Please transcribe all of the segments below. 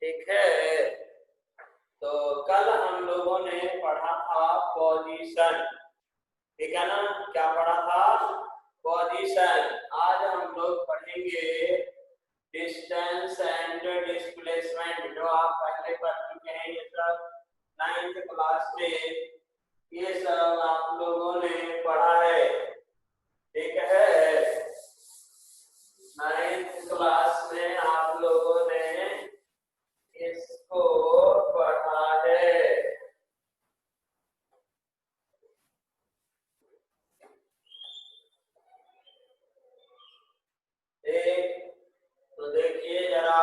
ठीक है। तो कल हम लोगों ने पढ़ा था पोजीशन, ठीक है ना। क्या पढ़ा था? पोजीशन। आज हम लोग पढ़ेंगे डिस्टेंस एंड डिस्प्लेसमेंट, जो आप पहले पढ़ चुके हैं। ये सब 9th क्लास में ये सब आप लोगों ने पढ़ा है, ठीक है। 9th क्लास में आप लोगों ने इसको पढ़ा है। एक तो देखिए जरा,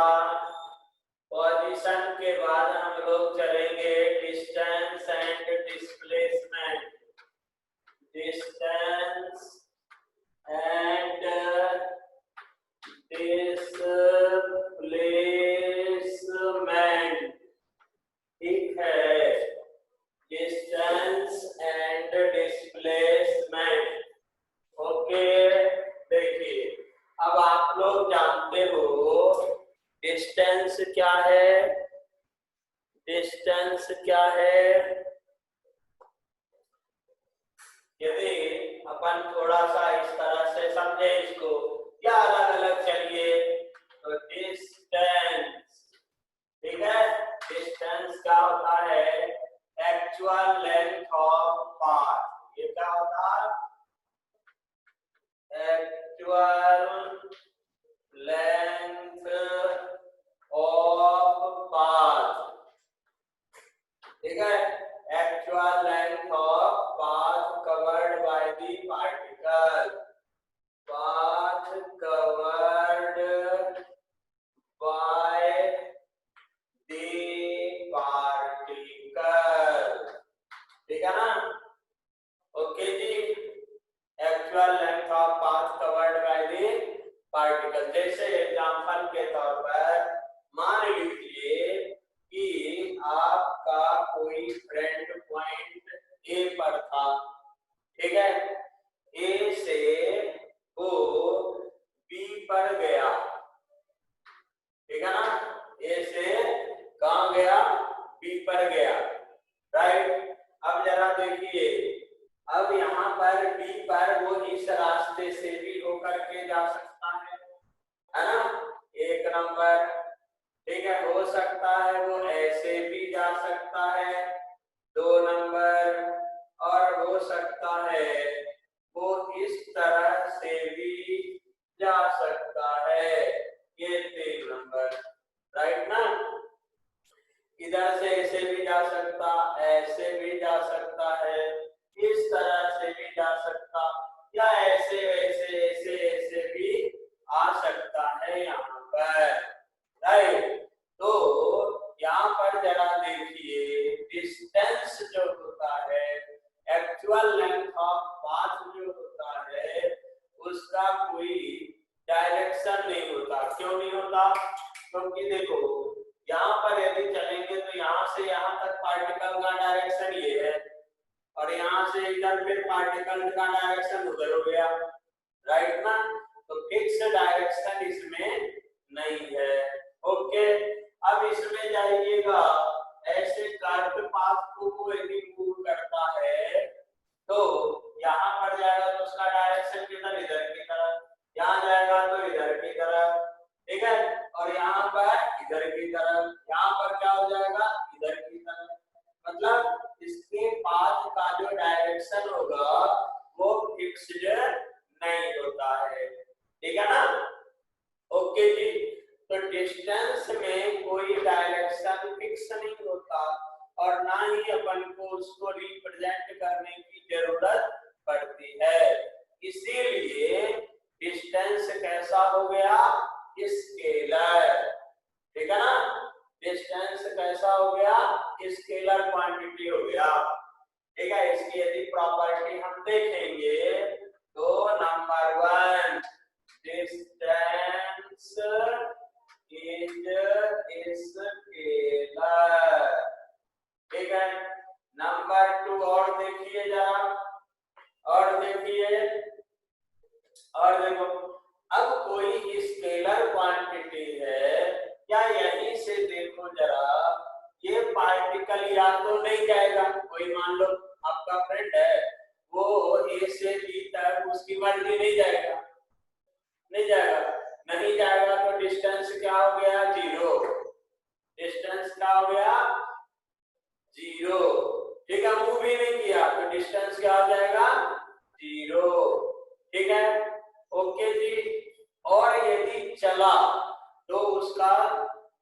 पोजीशन के बाद हम लोग चलेंगे distance and displacement. Distance and displacement, ठीक है। Distance and displacement, okay. देखिए, अब आप लोग जानते हो डिस्टेंस क्या है। डिस्टेंस क्या है? यदि अपन थोड़ा सा इस तरह से समझे इसको, या अलग अलग चलिए, तो डिस्टेंस, ठीक है। डिस्टेंस क्या होता है? Actual length of path. ये क्या होता है? एक्चुअल लेंथ ऑफ पाथ, ठीक है। Actual length of path covered by the particle. Path covered by the particle, ठीक है ना। ओके जी। Actual length of path covered by the particle. जैसे एग्जांपल के तौर पर मान लीजिए कि आपका कोई फ्रेंड पॉइंट ए पर था, ठीक है। ए से वो बी पर गया, ठीक है ना। ए से कहां गया? बी पर गया, राइट। अब जरा देखिए, अब यहाँ पर बी पर वो इस रास्ते से भी होकर के जा सकता है ना, एक नंबर, ठीक है। हो सकता है वो ऐसे भी जा सकता है, 2 नंबर, और हो सकता है वो इस तरह से भी जा सकता है, ये 3 नंबर, राइट ना। इधर से ऐसे भी जा सकता, ऐसे भी जा सकता है, इस तरह से भी जा सकता, या ऐसे वैसे ऐसे ऐसे भी आ सकता है यहाँ पर, राइट। तो यहाँ पर जरा देखिए, डिस्टेंस जो होता है, एक्चुअल लेंथ ऑफ पाथ जो होता है, उसका कोई डायरेक्शन नहीं होता। क्यों नहीं होता? क्योंकि देखो, यहाँ पर यदि चलेंगे तो यहाँ से यहाँ तक पार्टिकल का डायरेक्शन ये है, और यहाँ से इधर फिर पार्टिकल का डायरेक्शन उधर हो गया, राइट ना। तो फिक्स डायरेक्शन इसमें नहीं है, ओके। अब इसमें जाइएगा, ऐसे कर्व पाथ को वो यदि मूव करता है तो यहाँ पर जाएगा तो उसका डायरेक्शन किधर? इधर की तरफ। यहाँ जाएगा तो इधर की तरफ, ठीक है। और यहाँ पर इधर की तरफ, यहाँ पर क्या हो जाएगा? इधर की तरफ। मतलब इसके पाथ का जो डायरेक्शन होगा वो फिक्स्ड नहीं होता है, ठीक है ना। ओके जी। तो डिस्टेंस में कोई डायरेक्शन फिक्स नहीं होता, और ना ही अपन को उसको रिप्रेजेंट करने की जरूरत पड़ती है। इसीलिए डिस्टेंस कैसा हो गया? स्केलर, ठीक है ना। डिस्टेंस कैसा हो गया? स्केलर क्वांटिटी हो गया, ठीक है। इसकी यदि प्रॉपर्टी हम देखेंगे तो नंबर 1, डिस्टेंस इज स्केलर, ठीक है। नंबर 2 और देखिए जरा, और देखिए, और देखो, अब कोई स्केलर क्वांटिटी है, क्या यहीं से देखो बार तो नहीं जाएगा। कोई मान लो आपका फ्रेंड है, वो ए से बी तक उसकी मर्जी नहीं जाएगा, नहीं जाएगा, नहीं जाएगा तो डिस्टेंस क्या हो गया, जीरो। डिस्टेंस क्या हो गया, जीरो। ठीक है, मूव भी नहीं किया तो डिस्टेंस क्या हो जाएगा, जीरो। ठीक है, ओके जी। और यदि चला तो उसका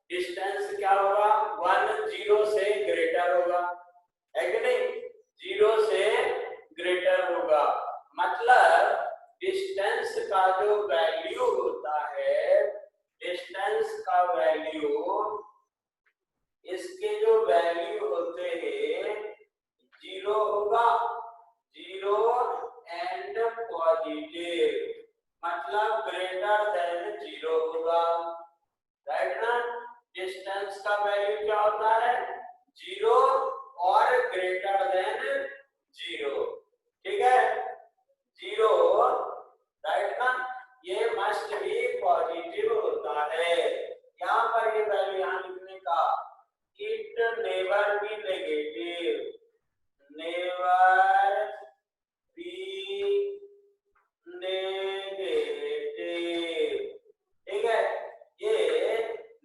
डिस्टेंस क्या होगा, 10 से ग्रेटर होगा, है कि नहीं, 0 से ग्रेटर होगा। मतलब डिस्टेंस का जो वैल्यू होता है, डिस्टेंस का वैल्यू, इसके जो वैल्यू होते हैं 0 होगा, 0 एंड पॉजिटिव, मतलब ग्रेटर देन 0 होगा, राइट ना। डिस्टेंस का वैल्यू क्या होता है, 0 और ग्रेटर देन 0। ठीक है, 0, राइट ना, ये मस्ट बी पॉजिटिव होता है। यहाँ पर ये वैल्यू यहाँ लिखने का, it never be negative, never be negative. ठीक है, ये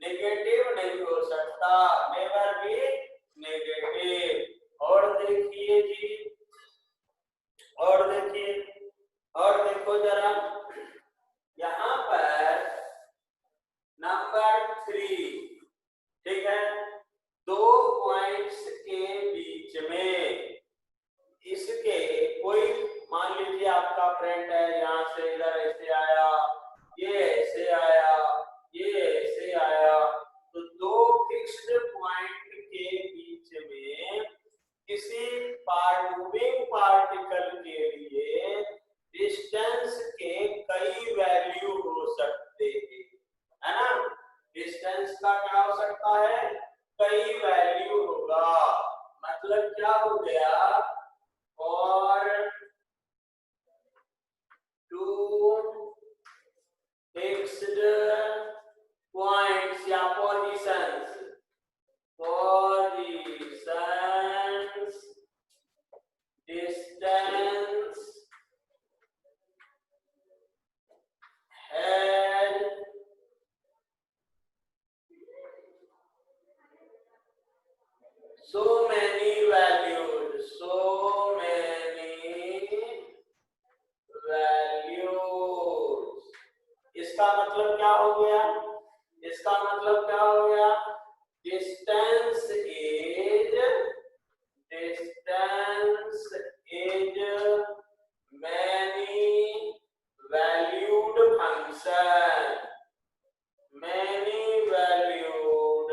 नेगेटिव नहीं हो सकता, नेवर बी नेगेटिव। और देखिए जी, और देखिए, और देखो जरा, यहाँ पर नंबर 3, ठीक है, 2 पॉइंट्स के बीच में, इसके कोई मान लीजिए आपका फ्रेंड है, यहाँ से इधर ऐसे आया, ये ऐसे आया, ये ऐसे आया, तो 2 फिक्स्ड पॉइंट के बीच में किसी मूविंग पार्टिकल के लिए डिस्टेंस के कई वैल्यू हो सकते हैं, है ना। डिस्टेंस का क्या हो सकता है, कई वैल्यू होगा। मतलब क्या हो गया, और 2 फिक्स्ड पॉइंट्स या positions, distance had so many values, इसका मतलब क्या हो गया, इसका मतलब क्या हो गया, distance is many valued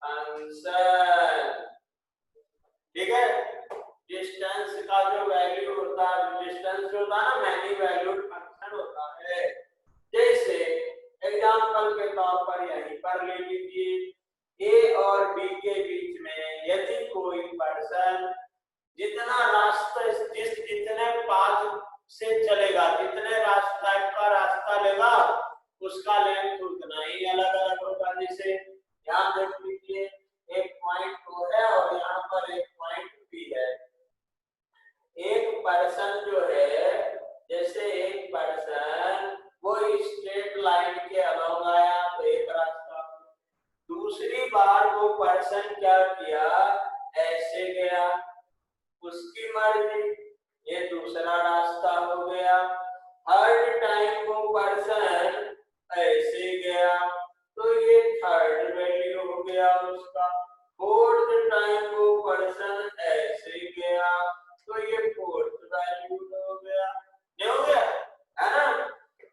function, ठीक है। डिस्टेंस का जो वैल्यू होता है, डिस्टेंस जो होता है ना, मैनी वैल्यूड फंक्शन होता है। जैसे एग्जांपल के तौर पर यहीं पर ले लीजिए, ए और बी के बीच में यदि कोई पर्सन जितना रास्ता, जितने पाथ से चलेगा, जितने रास्ता का रास्ता लेगा, उसका लेंथ उतना ही अलग अलग होगा। जैसे यहाँ देख लीजिए, एक पॉइंट O है और यहाँ पर एक पॉइंट B है। एक पर्सन जो है, जैसे एक पर्सन वो स्ट्रेट लाइन के अलोंग आया तो एक रास्ता, दूसरी बार वो पर्सन क्या किया, ऐसे गया, उसकी मर्जी, ये दूसरा रास्ता हो गया। थर्ड टाइम वो पर्सन ऐसे गया तो ये थर्ड वैल्यू हो गया उसका। फोर्थ टाइम वो पर्सन ऐसे गया तो ये फोर्थ वैल्यू हो गया, नहीं हो गया, है ना।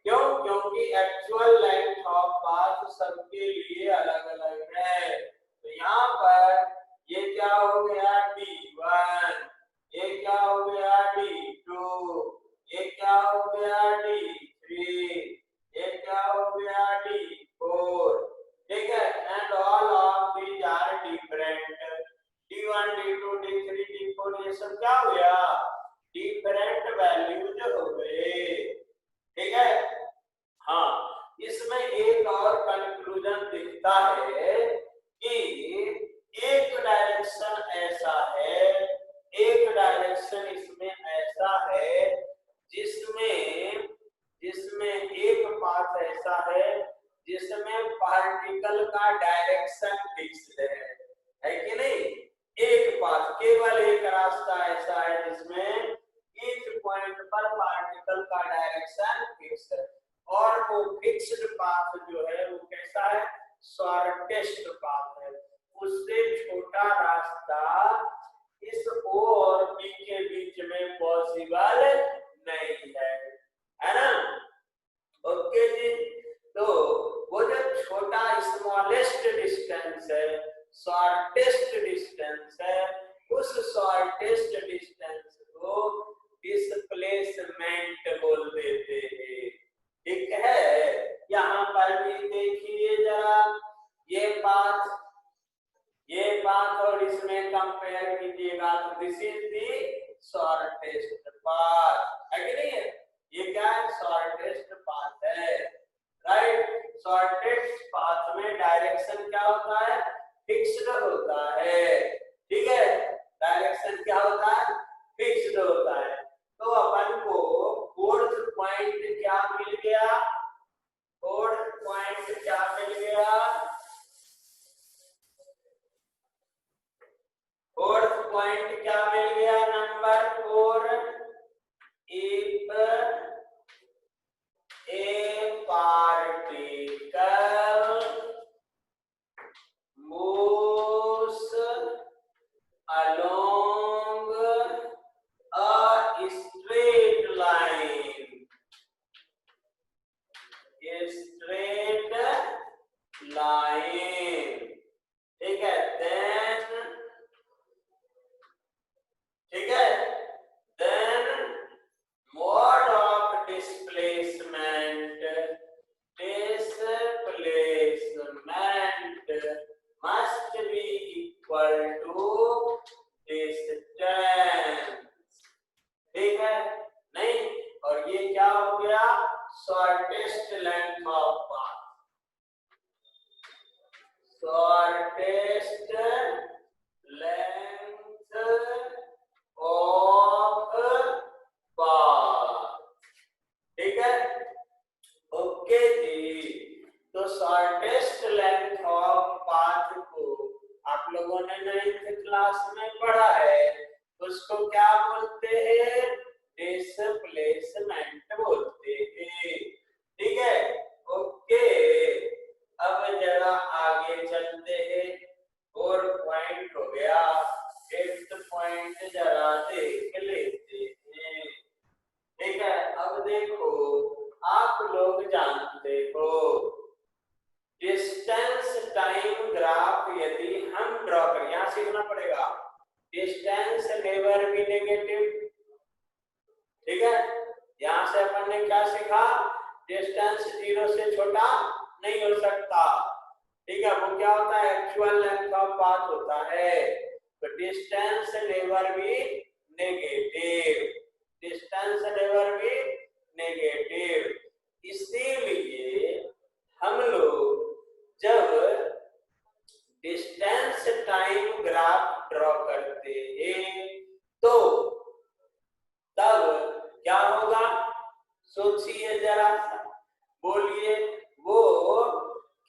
क्यों, क्योंकि एक्चुअल लेंथ ऑफ पाथ सबके लिए अलग अलग है। तो यहाँ पर ये क्या हो गया, D1, ये क्या हो गया, D2, ये क्या हो गया, D3, ये क्या हो गया, D4, ठीक है। डायरेक्शन फिक्स्ड है कि नहीं? एक पाथ, केवल एक रास्ता ऐसा है जिसमें ईच पॉइंट पर पार्टिकल का डायरेक्शन फिक्स्ड है, और वो फिक्स्ड पाथ जो है वो कैसा है? शॉर्टेस्ट पाथ है। उससे छोटा रास्ता इस O और B के बीच में पॉसिबल नहीं है ना? ओके जी। तो वो जो छोटा स्मॉलेस्ट डिस्टेंस है, शॉर्टेस्ट डिस्टेंस है, उस शॉर्टेस्ट डिस्टेंस को डिस्प्लेसमेंट बोल देते हैं। ठीक है, यहाँ पर भी देखिए जरा, ये पाथ और इसमें कंपेयर कीजिएगा तो this is the shortest path है कि नहीं है? ये क्या है? शॉर्टेस्ट पाथ है, राइट? शॉर्टेस्ट पाथ में डायरेक्शन क्या होता है? फिक्स्ड होता है। ठीक है, डायरेक्शन क्या होता है? फिक्स्ड होता है। तो अपन को फोर्थ पॉइंट क्या मिल गया? फोर्थ पॉइंट क्या मिल गया? फोर्थ पॉइंट क्या मिल गया? Number 4, if A particle moves along a straight line, ठीक है, then mode of displacement must be equal to distance। ठीक है, नहीं? और ये क्या हो गया? Shortest length of path, shortest length of path. ठीक है, ओके जी। तो शॉर्टेस्ट लेंथ ऑफ पाथ को आप लोगों ने 9th क्लास में पढ़ा है, उसको क्या बोलते हैं? डिस्प्लेसमेंट बोलते हैं। ठीक है, ओके। अब जरा आगे चलते हैं, 4 पॉइंट हो गया, 5th पॉइंट जरा देख लेते हैं। ठीक है, अब देखो, आप लोग जानते हो डिस्टेंस टाइम ग्राफ यदि हम ड्रॉ करें, यहां सीखना पड़ेगा डिस्टेंस नेवर बी नेगेटिव। ठीक है, यहां से अपन ने क्या सीखा? डिस्टेंस 0 से छोटा नहीं हो सकता। ठीक है, वो क्या होता है? एक्चुअल लेंथ ऑफ पाथ होता है। तो distance never be negative, distance never be negative. इसीलिए हम लोग जब डिस्टेंस टाइम ग्राफ ड्रॉ करते हैं तो तब क्या होगा? सोचिए जरा, बोलिए। वो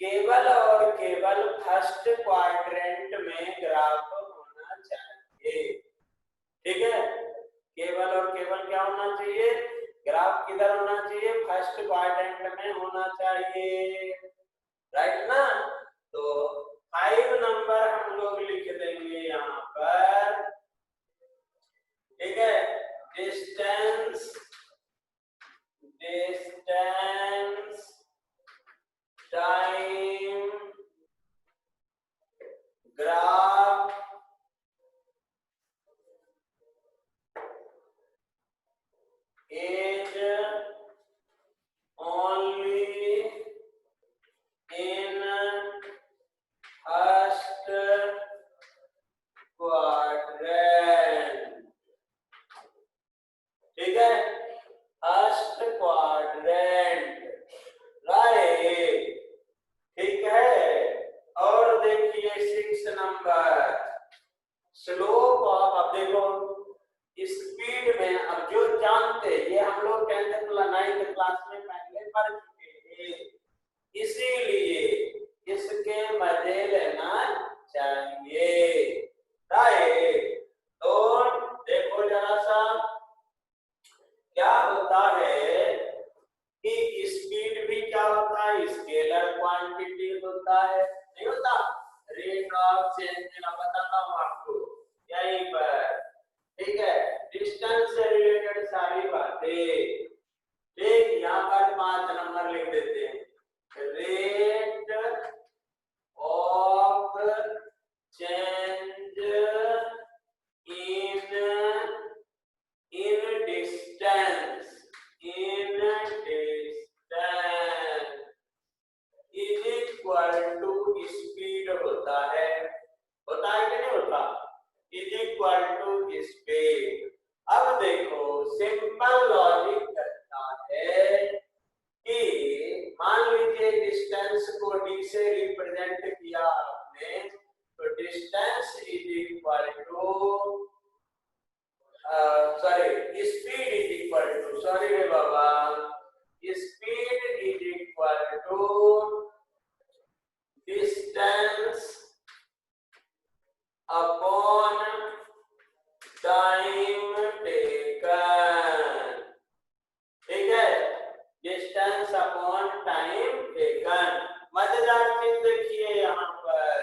केवल और केवल फर्स्ट क्वाड्रेंट में ग्राफ होना चाहिए। ठीक है, केवल और केवल क्या होना चाहिए? ग्राफ किधर होना चाहिए? फर्स्ट क्वाड्रेंट में होना चाहिए, राइट ना? तो 5 नंबर हम लोग लिख देंगे यहाँ पर। ठीक है, distance time graph is only in first quadrant। ठीक है, फर्स्ट क्वाड्रेंट, राइट? ठीक है, और देखिए 6 नंबर, स्लोप ऑफ, अब देखो स्पीड में, अब जो जानते, ये हम लोग 9th क्लास में पहले पढ़ चुके हैं, इसीलिए इसके मजे लेना चाहिए, राइट। तो देखो जरा सा क्या होता है कि स्पीड भी क्या होता है, स्केलर क्वांटिटी होता है, नहीं होता। रेट ऑफ चेंज मैं बताता हूँ आपको यहीं पर, ठीक है। डिस्टेंस से रिलेटेड सारी बातें, ठीक। यहाँ पर 5 नंबर लिख देते हैं। Rate of change in distance is equal to speed होता है कि नहीं होता, इज इक्वल टू स्पीड। अब देखो सिंपल लॉजिक करता है कि मान लीजिए डिस्टेंस को डी से रिप्रेजेंट किया आपने, तो distance is equal to speed is equal to, sorry रे बाबा, speed is equal to distance upon time taken, ठीक है। Distance upon time taken. मजेदार चीज देखिए यहाँ पर,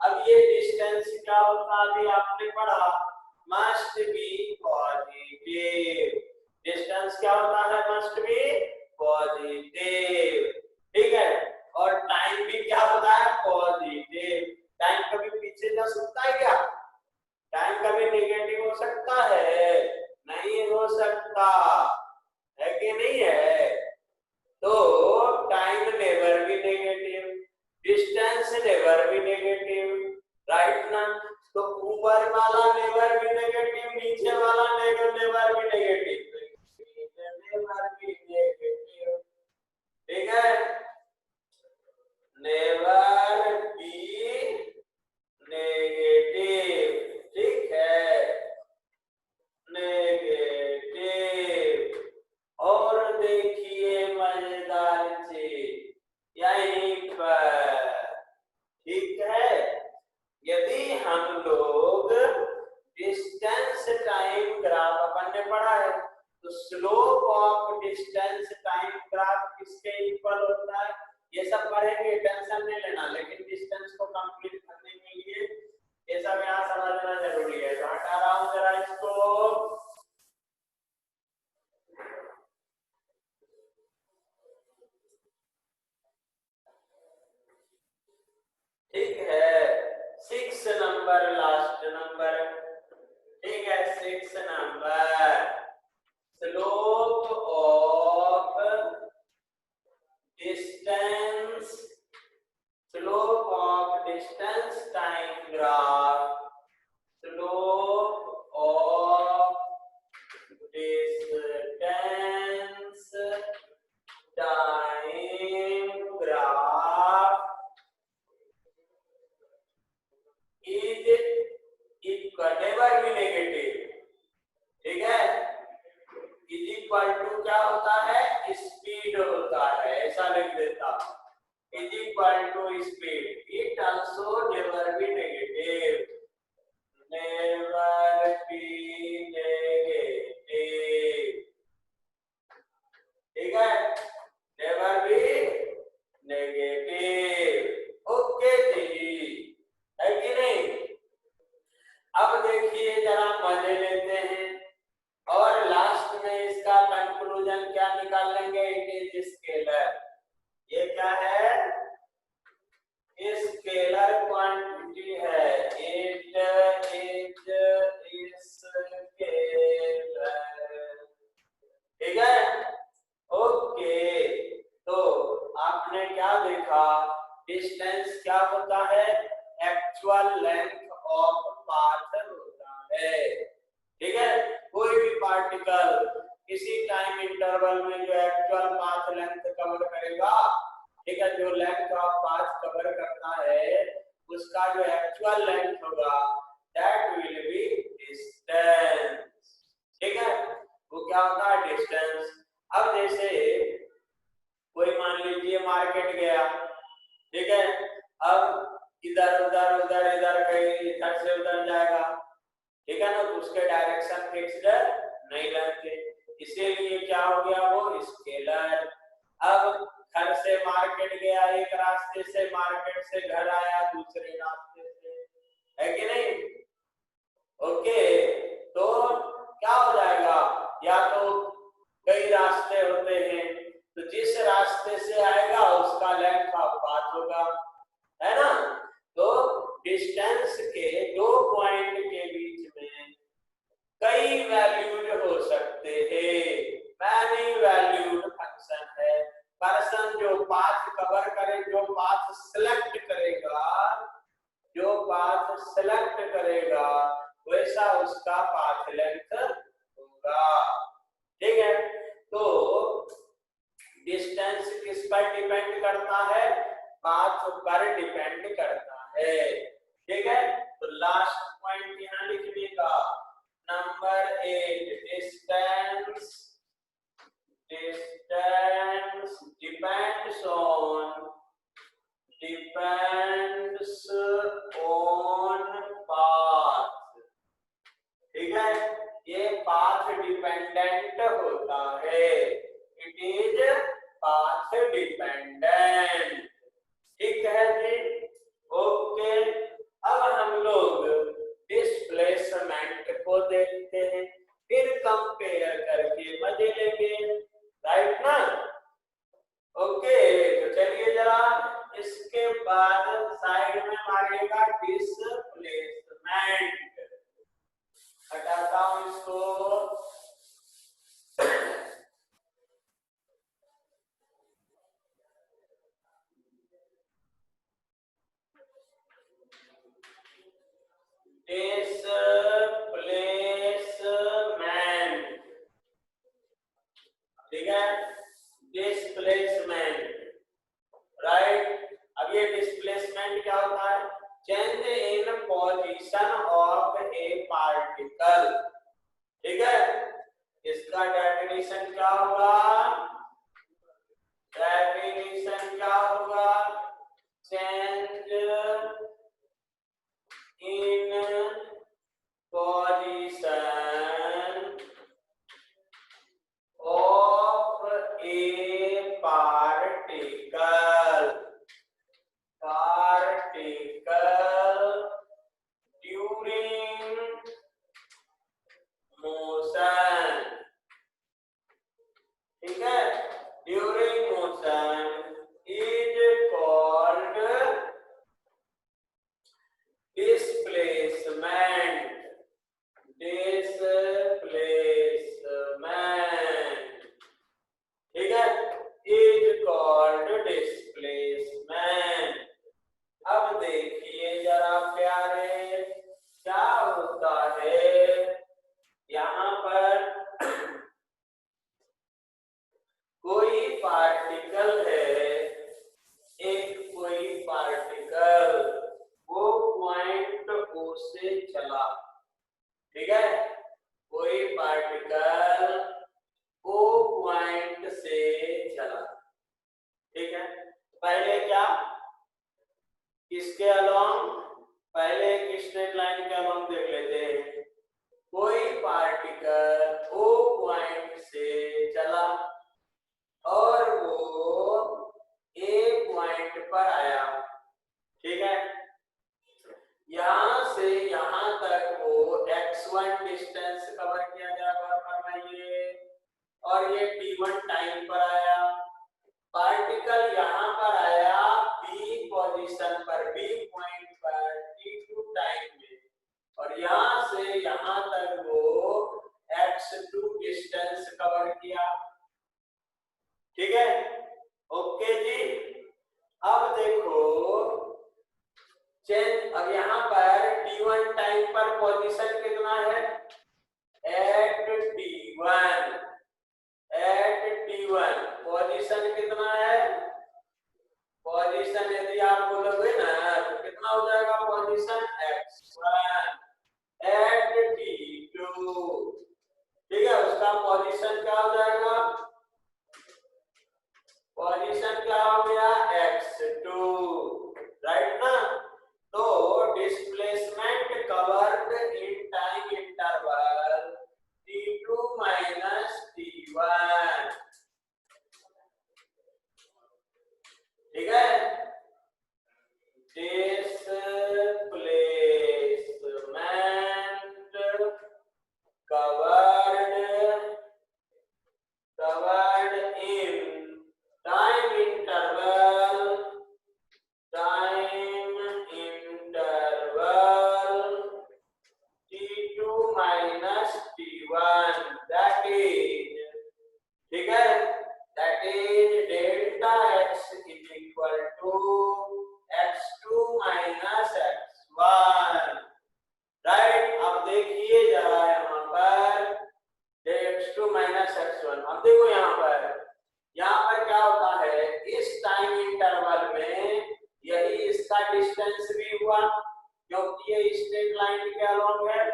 अब ये डिस्टेंस क्या होता है अभी आपने पढ़ा, मस्ट बी पॉजिटिव। डिस्टेंस क्या होता है, मस्ट बी पॉजिटिव, ठीक है। और टाइम भी क्या होता है, पॉजिटिव। टाइम कभी पीछे जा सकता है क्या, टाइम कभी नेगेटिव हो सकता है, नहीं हो सकता है कि नहीं है। तो टाइम नेवर भी नेगेटिव, डिस्टेंस नेवर भी नेगेटिव, राइट ना। तो ऊपर वाला नेवर भी नेगेटिव, नीचे वाला नेवर भी नेगेटिव, नेवर भी नेगेटिव, ठीक है। नेवर बी नेगेटिव, ठीक है, नेगेटिव। और देखिए मजेदार चीज यहीं पर, ठीक है। यदि हम लोग डिस्टेंस टाइम ग्राफ अपन ने पढ़ा है, तो slope of distance time graph किसके इक्वल होता है, ये सब पढ़ेंगे, टेंशन नहीं लेना। लेकिन डिस्टेंस को कंप्लीट करने के लिए ये सब यहाँ समझना जरूरी है। तो हटा रहा हूं जरा इसको, ठीक है। 6 नंबर लास्ट नंबर, ठीक है। 6 number, slope of distance, slope of distance time graph, slope of distance time graph is equal, never be negative, ठीक है। इज इक्वल टू क्या होता है, स्पीड होता है, ऐसा लिख देता, is equal to speed. It also never be negative, never be negative, ठीक है, नेवर बी नेगेटिव। ओके जी, है कि नहीं। अब देखिए जरा मजे लेते हैं और लास्ट में इसका कंक्लूजन क्या निकाल लेंगे, इट इज स्केलर। ये क्या है, स्केलर क्वांटिटी है, इट इज स्केलर, ठीक है। ओके, तो आपने क्या देखा, डिस्टेंस क्या होता है, एक्चुअल लेंथ ऑफ पाथ होता है, ठीक है। कोई भी पार्टिकल किसी टाइम इंटरवल में जो एक्चुअल पाथ लेंथ कवर करेगा, ठीक है, जो लेंथ ऑफ पाथ कवर करता है उसका जो एक्चुअल लेंथ होगा दैट विल बी डिस्टेंस, ठीक है। वो क्या होता है, डिस्टेंस। अब जैसे कोई मान लीजिए मार्केट गया, ठीक है, अब इधर उधर उधर इधर कहीं इधर से उधर जाएगा, ठीक है ना, तो उसके डायरेक्शन फिक्स्ड नहीं रहते, इसीलिए क्या हो गया वो स्केलर। अब घर से मार्केट गया एक रास्ते से, मार्केट से घर आया दूसरे रास्ते से, है कि नहीं? ओके, तो क्या हो जाएगा, या तो कई रास्ते होते हैं, तो जिस रास्ते से आएगा उसका लेंथ ऑफ पाथ होगा, है ना। तो डिस्टेंस के दो पॉइंट के बीच में कई वैल्यूड हो सकते हैं, मैनी वैल्यूड फंक्शन है। पर्सन जो पाथ कवर करे, जो पाथ सिलेक्ट करेगा, जो पाथ सिलेक्ट करेगा वैसा उसका पाथ लेंथ होगा, ठीक है। तो डिस्टेंस किस पर डिपेंड करता है, पाथ पर डिपेंड करता है, ठीक है। तो लास्ट पॉइंट यहां लिखने का number 8, distance depends on path, ठीक है, ये पाथ डिपेंडेंट होता है, इट इज पाथ डिपेंडेंट, ठीक है जी। ओके, अब हम लोग डिस्प्लेसमेंट को देखते हैं, फिर कंपेयर करके मजे लेंगे, राइट ना। ओके, तो चलिए जरा इसके बाद साइड में मारिएगा डिस्प्लेसमेंट, हटाता हूं इसको। डिस्प्लेसमेंट, ठीक है, डिस्प्लेसमेंट, राइट। अब ये डिस्प्लेसमेंट क्या होता है, change in position of A particle, ठीक है। इसका डेफिनेशन क्या होगा, डेफिनेशन क्या होगा, change in position of A particle during motion, ठीक है, during motion is called displacement, ठीक है, इज कॉल्ड डिस्प्लेसमेंट। अब देखिए जरा प्यारे क्या होता है, यहाँ पर कोई पार्टिकल है, एक कोई पार्टिकल वो पॉइंट ओ से चला, ठीक है, कोई पार्टिकल ओ पॉइंट से चला, ठीक है। पहले क्या, किसके अलोंग, पहले एक स्ट्रेट लाइन के अलोंग देख लेते हैं, कोई पार्टिकल ओ पॉइंट से चला और वो ए पॉइंट पर आया, ठीक है, यहां से यहां तक वो x1 डिस्टेंस कवर किया गया, फरमाइए, और ये t1 टाइम पर आया, पार्टिकल यहां पर आया b पोजीशन पर, b पॉइंट पर t2 टाइम में, और यहां से यहां तक वो x2 डिस्टेंस कवर किया, ठीक है। ओके जी, अब देखो चेंज, अब यहाँ पर t1 टाइम पर पोजीशन कितना है, एट t1 पोजीशन कितना है, पोजीशन यदि आप बोलोगे ना तो कितना हो जाएगा, पोजीशन x1 एट t2, ठीक है, उसका पोजीशन क्या हो जाएगा, पोजीशन क्या हो गया x2, राइट होगा क्योंकि ये स्ट्रेट लाइन के अलोंग है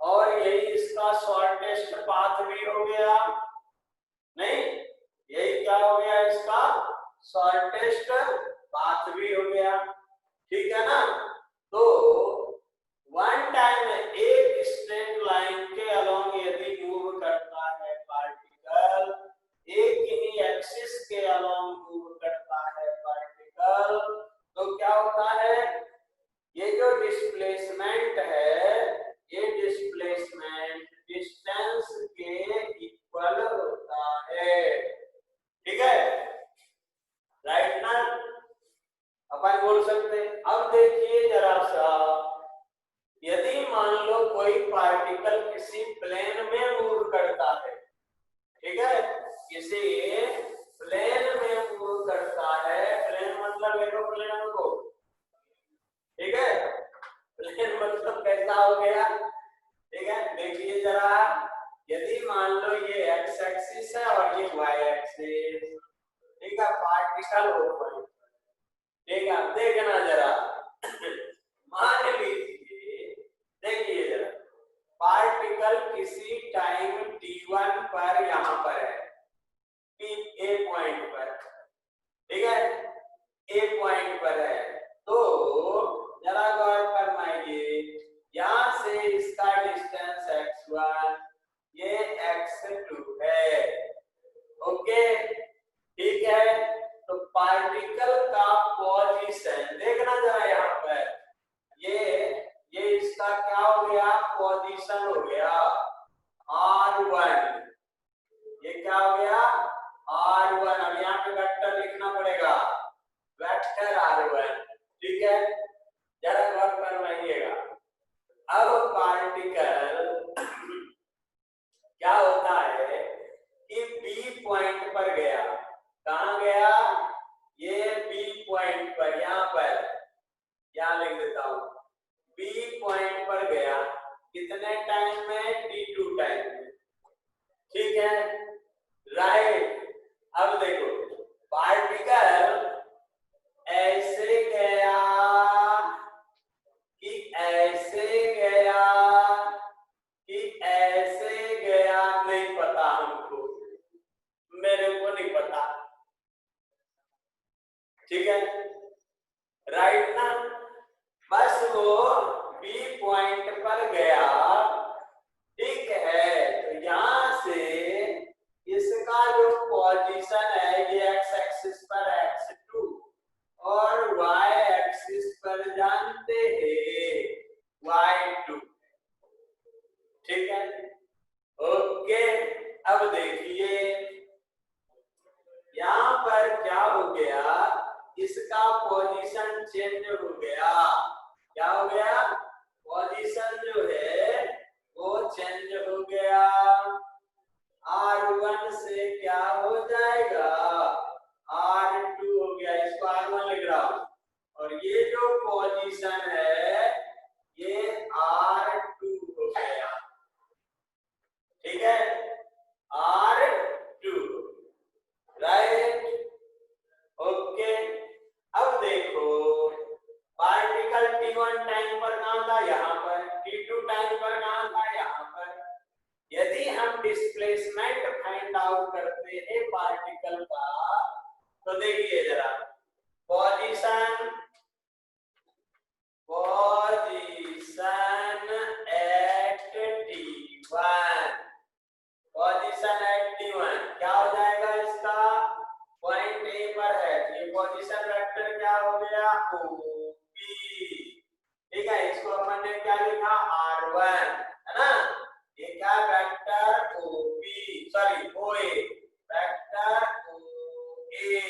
और यही इसका शॉर्टेस्ट पाथ भी हो गया। नहीं, यही क्या हो गया, इसका शॉर्टेस्ट पाथ भी हो गया। ठीक है ना। तो वन टाइम एक स्ट्रेट लाइन के अलोंग यदि मूव करता है पार्टिकल, एक ही एक्सिस के अलोंग मूव करता है पार्टिकल, तो क्या होता है, ये जो डिस्प्लेसमेंट है, ये डिस्प्लेसमेंट डिस्टेंस के इक्वल होता है। ठीक है, राइट ना, अपन बोल सकते हैं। अब देखिए जरा सा, यदि मान लो कोई पार्टिकल किसी प्लेन में मूव करता है, ठीक है, किसी प्लेन में मूव करता है, प्लेन मतलब एरोप्लेन को, ठीक है, प्लेन मतलब कैसा हो गया, ठीक है। देखिए जरा, यदि मान लो ये एक्स एक्सिस है और ये वाई एक्सिस, ठीक है, पार्टिकल हो, ठीक है। देखना जरा मान लीजिए, देखिए जरा, पार्टिकल किसी टाइम t1 पर यहां पर है, ए पॉइंट पर, ठीक है, ए पॉइंट पर है। तो जरा गौर फरमाइए, यहां से इसका डिस्टेंस x1, ये x2 है। ओके, ठीक है। तो पार्टिकल का पोजीशन देखना जरा, यहाँ पर ये इसका क्या हो गया, पोजीशन हो गया r1, ये क्या हो गया r1। अब यहाँ पे वेक्टर लिखना पड़ेगा, वेक्टर r1, ठीक है, जरा गौर फरमाइएगा। अब पार्टिकल क्या होता है कि बी पॉइंट पर गया, कहां गया, ये बी पॉइंट पर, यहां पर, यहां लिख देता हूं, बी पॉइंट पर गया, कितने टाइम में, t2 टाइम में, ठीक है, राइट। अब देखो, पार्टिकल ऐसे गया कि ऐसे गया कि ऐसे गया, नहीं पता हमको, मेरे को नहीं पता, ठीक है, राइट ना। बस वो बी पॉइंट पर गया, ठीक है। तो यहां से इसका जो पोजीशन है, ये एक्स एक्सिस पर x2 और y एक्सिस पर जानते हैं y2, ठीक है, ओके। अब देखिए यहां पर क्या हो गया, इसका पोजीशन चेंज हो गया, क्या हो गया, पोजीशन जो है वो चेंज हो गया, r1 से क्या हो जाएगा, r2 हो गया, इसको r1 लिख रहा हूं, और ये जो पोजीशन है ये r2 हो गया, ठीक है, r2, राइट, ओके। अब देखो, पार्टिकल t1 टाइम पर कहां था, यहां पर, t2 टाइम पर कहां था, यहां पर। यदि हम डिस्प्लेसमेंट फाइंड आउट करते हैं पार्टिकल का, तो देखिए जरा, position eight t1, position eight t1 क्या हो जाएगा, इसका पॉइंट ए पर है, ये पोजीशन वेक्टर क्या हो गया, OP, ठीक है। इसको अपन ने क्या लिखा, r1, है ना, ये क्या vector OP, sorry OA, vector OA,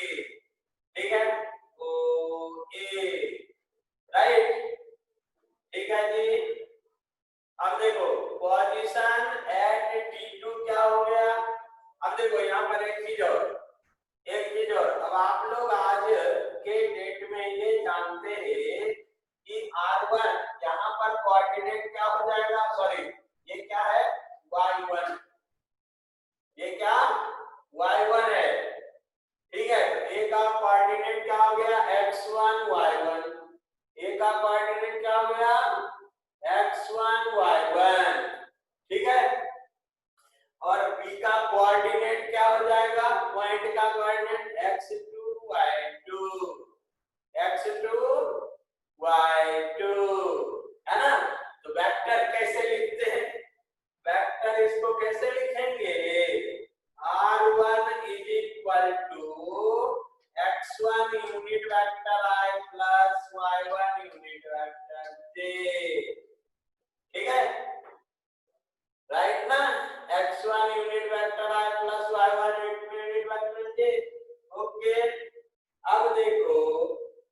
ठीक है, OA, राइट, ठीक है जी। अब देखो पोजीशन एट t2 क्या हो गया। अब देखो यहाँ पर एक चीज और, अब आप लोग आज के डेट में ये जानते हैं कि r1 यहाँ पर कोऑर्डिनेट क्या हो जाएगा, सॉरी ये क्या है, y1, ये क्या y1 है, ठीक है। तो a का कोऑर्डिनेट क्या हो गया, x1 y1, a का कोऑर्डिनेट y1 ठीक है। और b का कोऑर्डिनेट क्या हो जाएगा, पॉइंट का कोऑर्डिनेट x2 y2 है ना। तो वेक्टर कैसे लिखते हैं, वेक्टर इसको कैसे लिखेंगे, r1 is equal to x1 unit vector i plus y1 unit vector j, ठीक है, राइट ना। x1 unit vector i plus y1 unit vector j, okay. अब देखो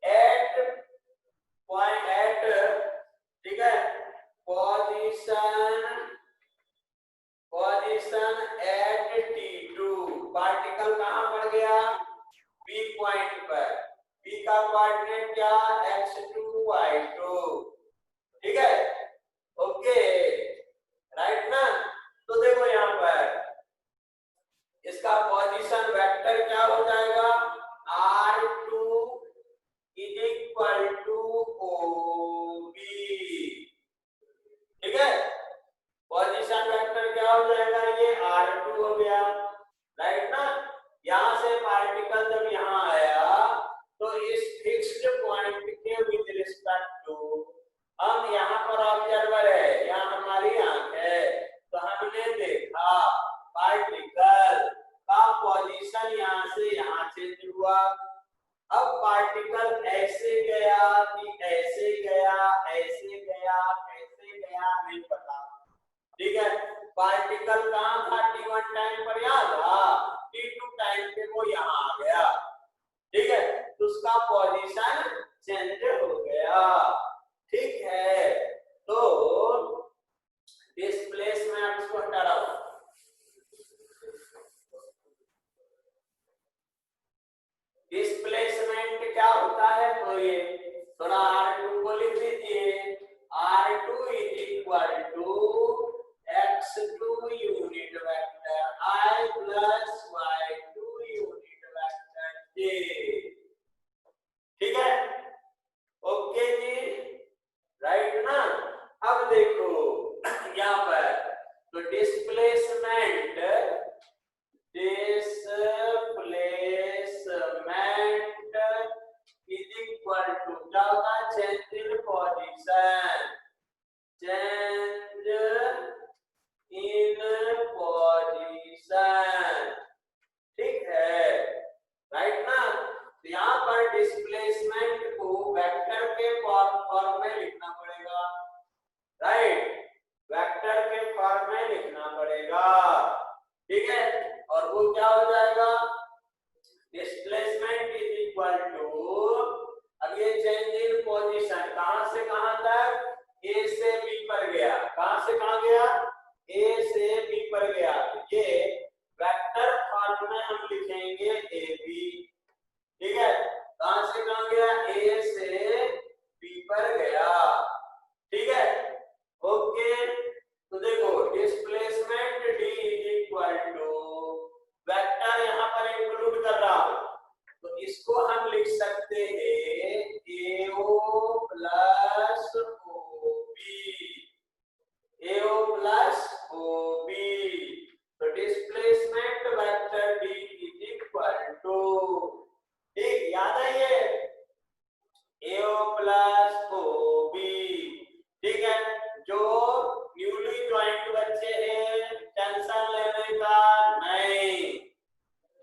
एट पॉइंट एट, ठीक है, पोजीशन एट t2, पार्टिकल कहां पर गया, b पॉइंट पर, b का कोऑर्डिनेट क्या x2 y2, ठीक है, ओके, राइट ना। तो देखो यहां पर इसका पोजीशन वेक्टर क्या हो जाएगा, r2 is equal to OB, ठीक है। पोजीशन वेक्टर क्या हो जाएगा, ये r2 हो गया, राइट ना। यहां से पार्टिकल जब यहां आया तो इस फिक्स्ड पॉइंट के विद रिस्पेक्ट टू, हम यहां पर ऑब्जर्वर है, यहां हमारी आंख है, तो हमने देखा पार्टिकल का पोजीशन यहां से यहां चेंज हुआ। अब पार्टिकल ऐसे गया कि ऐसे गया, ऐसे गया, ऐसे गया, नहीं पता, ठीक है। पार्टिकल कहां था t1 टाइम पर, याद था, t2 टाइम पे वो यहां आ गया, ठीक है, तो उसका पोजीशन चेंज हो गया, ठीक है। तो डिस्प्लेसमेंट, इसको हटा रहा हूं, डिस्प्लेसमेंट क्या होता है, तो ये थोड़ा r2 को लिख दीजिए, r2 is equal to x2 unit vector i plus y2 unit vector j, ठीक है, ओके जी, राइट ना। अब देखो यहां पर तो डिस्प्लेसमेंट इज इक्वल टू क्या होता है, change in position, change in position, ठीक है, राइट ना। तो यहाँ पर डिस्प्लेसमेंट को वेक्टर के फॉर्म में लिखना पड़ेगा, राइट, वेक्टर के फॉर्म में लिखना पड़ेगा, ठीक है। और वो क्या हो जाएगा, डिस्प्लेसमेंट इज इक्वल टू, अब ये चेंज इन पोजीशन कहां से कहां तक, ए से बी पर गया, कहां से कहां गया, ए से बी पर गया, ये वेक्टर फॉर्म में हम लिखेंगे ए बी, ठीक है, कहां से कहां गया, ए से बी पर गया, ठीक है, ओके। तो देखो displacement d is equal to, vector यहां पर इंक्लूड कर रहा हूं, तो इसको हम लिख सकते हैं AO प्लस OB, तो displacement vector D is equal to, ठीक, याद है ये AO प्लस OB, ठीक है। जो न्यूली ज्वाइंट बच्चे हैं टेंशन लेने का नहीं,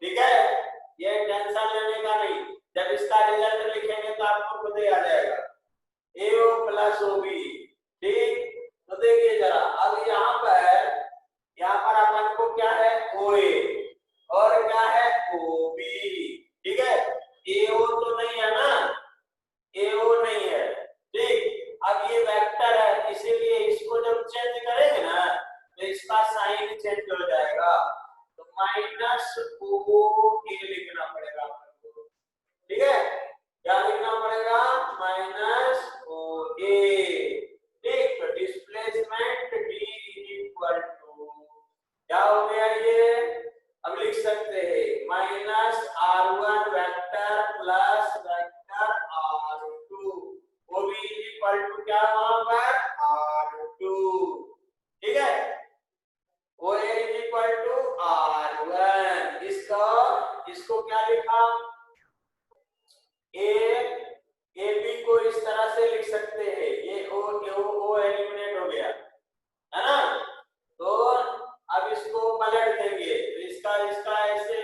ठीक है, ये टेंशन लेने का नहीं, जब इसका रिजल्ट लिखेंगे तो आपको खुद ही आ जाएगा, AO प्लस OB, ठीक। तो देखिए जरा, अब यहाँ पर अपन को क्या है, OA और क्या है OB, ठीक है, AO तो नहीं है ना, AO नहीं है, ठीक। अब ये वेक्टर है, इसीलिए इसको जब चेंज करेंगे ना तो इसका साइन चेंज हो जाएगा, तो माइनस OA लिखना पड़ेगा आपको, ठीक है, क्या लिखना पड़ेगा, माइनस OA, ठीक। तो displacement D is equal to क्या हो गया ये, अब लिख सकते हैं minus r1 vector plus vector r2, OB is equal to क्या वहां पर r2, R2, ठीक है। OA is equal to R1। इसको क्या लिखा, ए बी को इस तरह से लिख सकते हैं, ये ओ एलिमिनेट हो गया है ना। तो अब इसको पलट देंगे, तो इसका ऐसे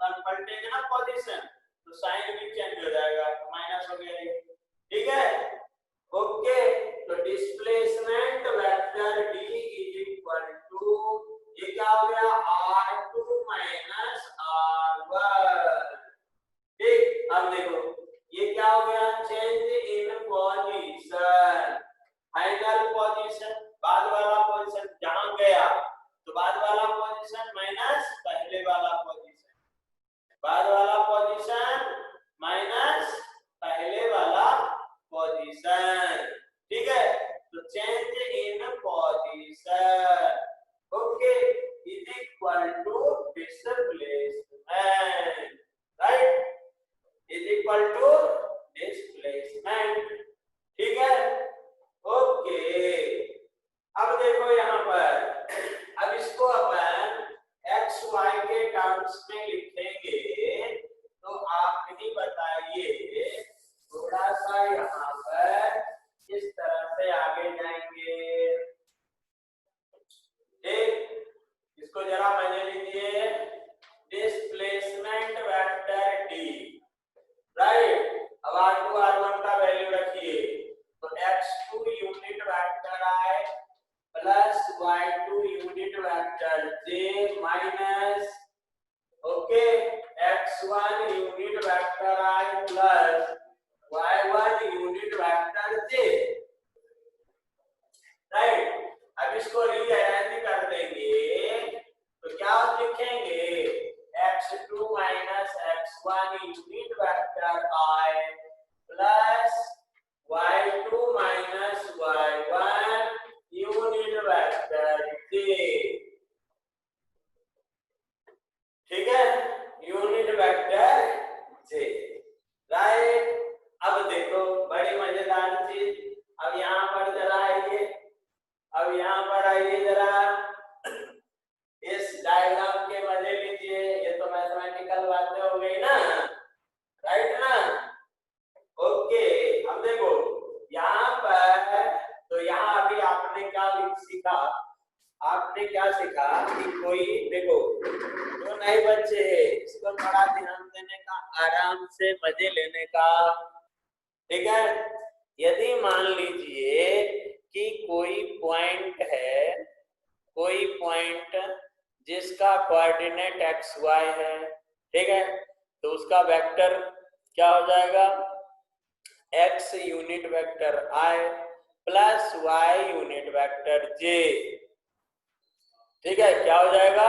पलटेंगे ना पोजीशन, तो साइन भी चेंज हो जाएगा, माइनस हो गया ये, ठीक है। ओके, तो displacement vector d is equal to, ये क्या हो गया, R2 माइनस R1, ठीक। अब देखो ये क्या हो गया, change in position, final position, बाद वाला पोजीशन जहां गया, तो बाद वाला पोजीशन माइनस पहले वाला पोजीशन, बाद वाला पोजीशन माइनस पहले वाला पोजीशन, ठीक है। तो change in position, okay, is equal to displacement, right, is equal to displacement, ठीक है। ओके, अब देखो यहाँ पर, अब इसको अपन एक्स वाई के टर्म्स में लिखेंगे, तो आप ही बताइए, थोड़ा सा यहाँ पर इस तरह से आगे जाएंगे, ठीक। इसको जरा मजे लीजिए, डिस्प्लेसमेंट वेक्टर डी, राइट। अब R2 R1 का वैल्यू रखिए, तो x2 unit vector I plus y2 unit vector j minus, okay, x1 unit vector I plus y1 unit vector j, right. अब इसको रीअरेंज कर देंगे, तो क्या लिखेंगे, x2 minus x1 unit vector I plus y2 minus y1 unit vector j, ठीक है, unit vector j, right. अब देखो बड़ी मजेदार चीज, अब यहाँ पर जरा आइए, अब यहाँ पर आइए जरा, इस डायग्राम के मजे लीजिए, ये तो मैथमेटिकल बातें हो गई ना, राइट ना। ओके, अब देखो यहाँ पर, तो यहाँ अभी आपने क्या सीखा, आपने क्या सीखा कि कोई, देखो जो नए बच्चे हैं इसको बड़ा ध्यान देने का, आराम से मजे लेने का, ठीक है। यदि मान लीजिए कि कोई पॉइंट है, कोई पॉइंट जिसका कोऑर्डिनेट एक्स वाई है, ठीक है, तो उसका वेक्टर क्या हो जाएगा, x unit vector I plus y unit vector j, ठीक है, क्या हो जाएगा,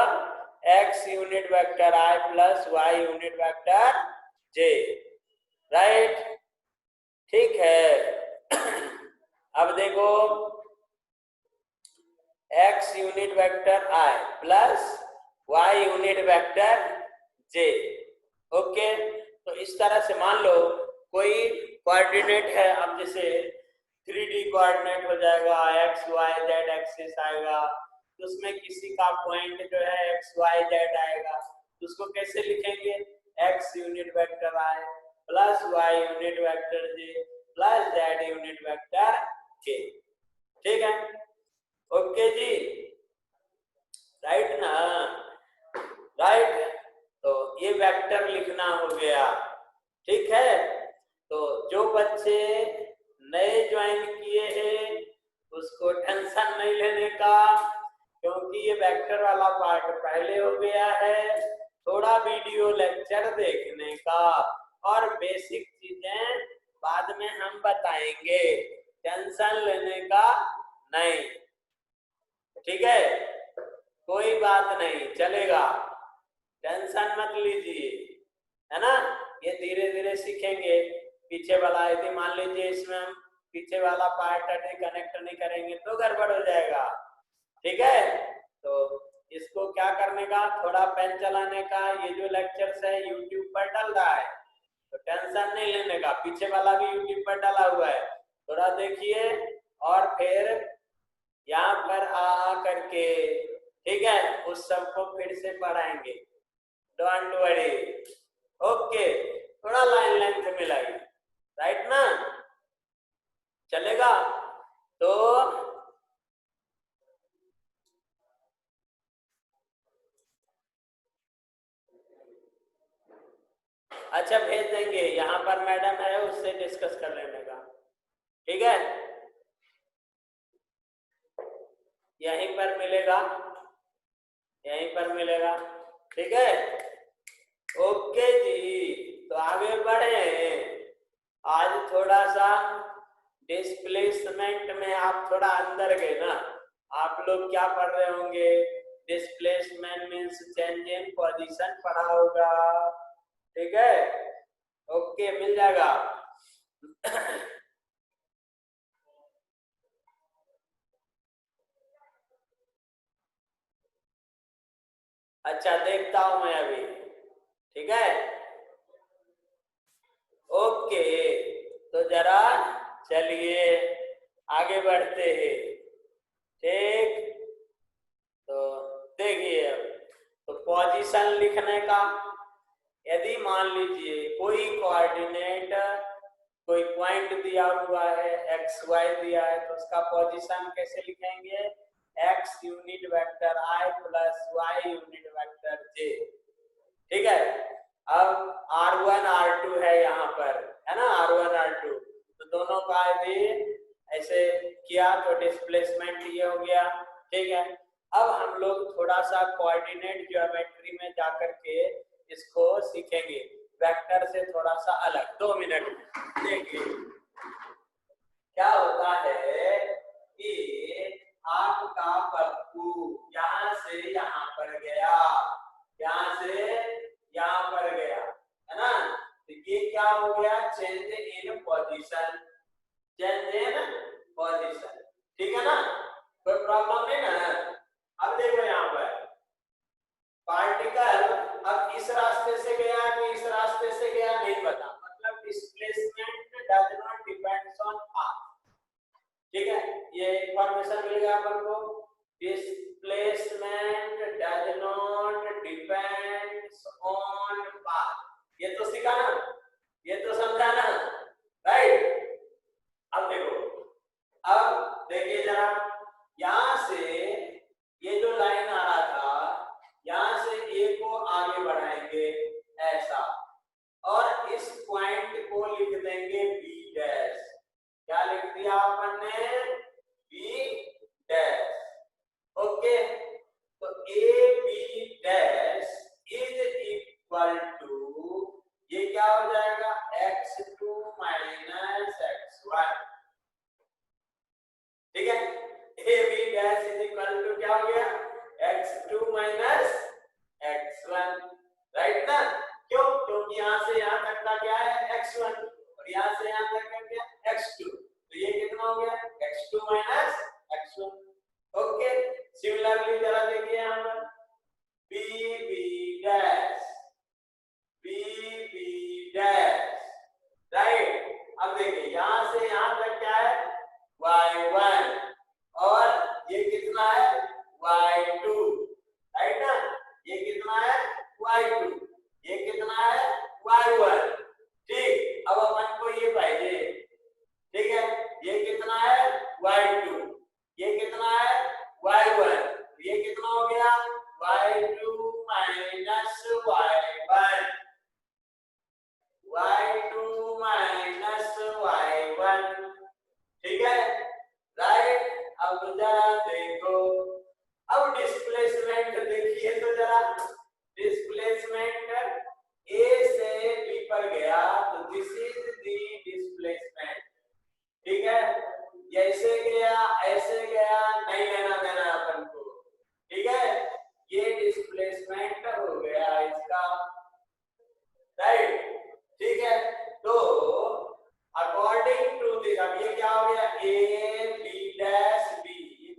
x unit vector I plus y unit vector j, right, ठीक है। अब देखो x unit vector I plus y unit vector j, okay. तो इस तरह से मान लो कोई कोऑर्डिनेट है, अब जैसे 3D कोऑर्डिनेट हो जाएगा, x y z एक्सिस आएगा, तो उसमें किसी का पॉइंट जो है x y z आएगा, तो उसको कैसे लिखेंगे, x unit vector I plus y unit vector j plus z unit vector k, ठीक है, ओके जी, राइट ना, राइट। तो ये वेक्टर लिखना हो गया, ठीक है। तो जो बच्चे नए ज्वाइन किए हैं उसको टेंशन नहीं लेने का, क्योंकि ये वेक्टर वाला पार्ट पहले हो गया है, थोड़ा वीडियो लेक्चर देखने का, और बेसिक चीजें बाद में हम बताएंगे, टेंशन लेने का नहीं, ठीक है, कोई बात नहीं, चलेगा, टेंशन मत लीजिए, है ना। ये धीरे धीरे सीखेंगे, पीछे वाला यदि मान लीजिए इसमें हम पीछे वाला पार्ट कनेक्ट नहीं करेंगे तो गड़बड़ हो जाएगा, ठीक है। तो इसको क्या करने का, थोड़ा पेन चलाने का, ये जो लेक्चर्स है यूट्यूब पर डल रहा है, तो टेंशन नहीं लेने का, पीछे वाला भी यूट्यूब पर डाला हुआ है, थोड़ा देखिए और फिर करके, ठीक है, उस सबको फिर से पढ़ाएंगे, डोंट वरी। ओके, थोड़ा लाइन लेंथ में लगे, राइट ना, चलेगा। तो अच्छा भेज देंगे, यहाँ पर मैडम है, उससे डिस्कस कर लेने का, ठीक है, यहीं पर मिलेगा, यहीं पर मिलेगा, ठीक है। ओके जी, तो आगे बढ़े। आज थोड़ा सा डिस्प्लेसमेंट में आप थोड़ा अंदर गए ना, आप लोग क्या पढ़ रहे होंगे, displacement means change in position पढ़ा होगा, ठीक है। ओके, मिल जाएगा। अच्छा देखता हूं मैं अभी, ठीक है। ओके, तो जरा चलिए आगे बढ़ते हैं, ठीक। तो देखिए अब, तो पोजीशन लिखने का, यदि मान लीजिए कोई कोऑर्डिनेट, कोई पॉइंट दिया हुआ है, एक्स वाई दिया है, तो उसका पोजीशन कैसे लिखेंगे, एक्स यूनिट वेक्टर आई प्लस वाई यूनिट वेक्टर जे, ठीक है। अब R1 R2 है यहाँ पर, है ना, R1 R2, तो दोनों का यदि ऐसे किया तो डिस्प्लेसमेंट ये हो गया, ठीक है। अब हम लोग थोड़ा सा कोऑर्डिनेट ज्योमेट्री में जाकर के इसको सीखेंगे, वेक्टर से थोड़ा सा अलग। 2 मिनट देखिए क्या होता है कि आपका पप्पू यहाँ से यहाँ पर गया, यहाँ से यहाँ पर गया, है ना, तो ये क्या हो गया, change in position, change in position, ठीक है ना, कोई प्रॉब्लम नहीं ना। अब देखो यहाँ पर पार्टिकल अब इस रास्ते से गया कि इस रास्ते से गया नहीं पता, मतलब displacement does not depends on path, ठीक है, ये इंफॉर्मेशन मिल गया अपन को, displacement does not depends on path, ये तो सीखा ना, ये तो समझा ना, राइट। अब देखो, अब देखिए जरा, यहां से ये जो लाइन आ रहा था, यहां से ए को आगे बढ़ाएंगे ऐसा, और इस पॉइंट को लिख देंगे बी डैश, क्या लिख दिया आपने, बी डैश, ओके। तो A B dash is equal to, ये क्या हो जाएगा, x2 माइनस x1, ठीक है। A B dash is equal to क्या हो गया, x2 माइनस x1, राइट ना, क्यों, क्योंकि यहां से यहां तक का क्या है x1, और यहां से यहां तक का क्या x2, तो ये कितना हो गया, x2 minus x1, okay. Similarly जरा देखिए यहां पर b b dash, b b dash, right. अब देखिए यहां से यहां तक क्या है, y1, और ये कितना है, y2, राइट ना, ये कितना है, y2, ये कितना है, y1, ठीक। अब अपन को ये चाहिए, ठीक है, ये कितना है, y2, ये कितना है, y1, ये कितना हो गया, y2 minus y1, y2 minus y1, ठीक है, राइट। अब जरा देखो, अब डिस्प्लेसमेंट देखिए, तो जरा डिस्प्लेसमेंट ए से बी पर गया, तो दिस इज द डिस्प्लेसमेंट, ठीक है, ऐसे गया ऐसे गया, नहीं लेना देना अपन को, ठीक है, ये डिस्प्लेसमेंट हो गया इसका, राइट, ठीक है। तो अकॉर्डिंग टू दिस, अब ये क्या हो गया, ए बी डैश बी, ये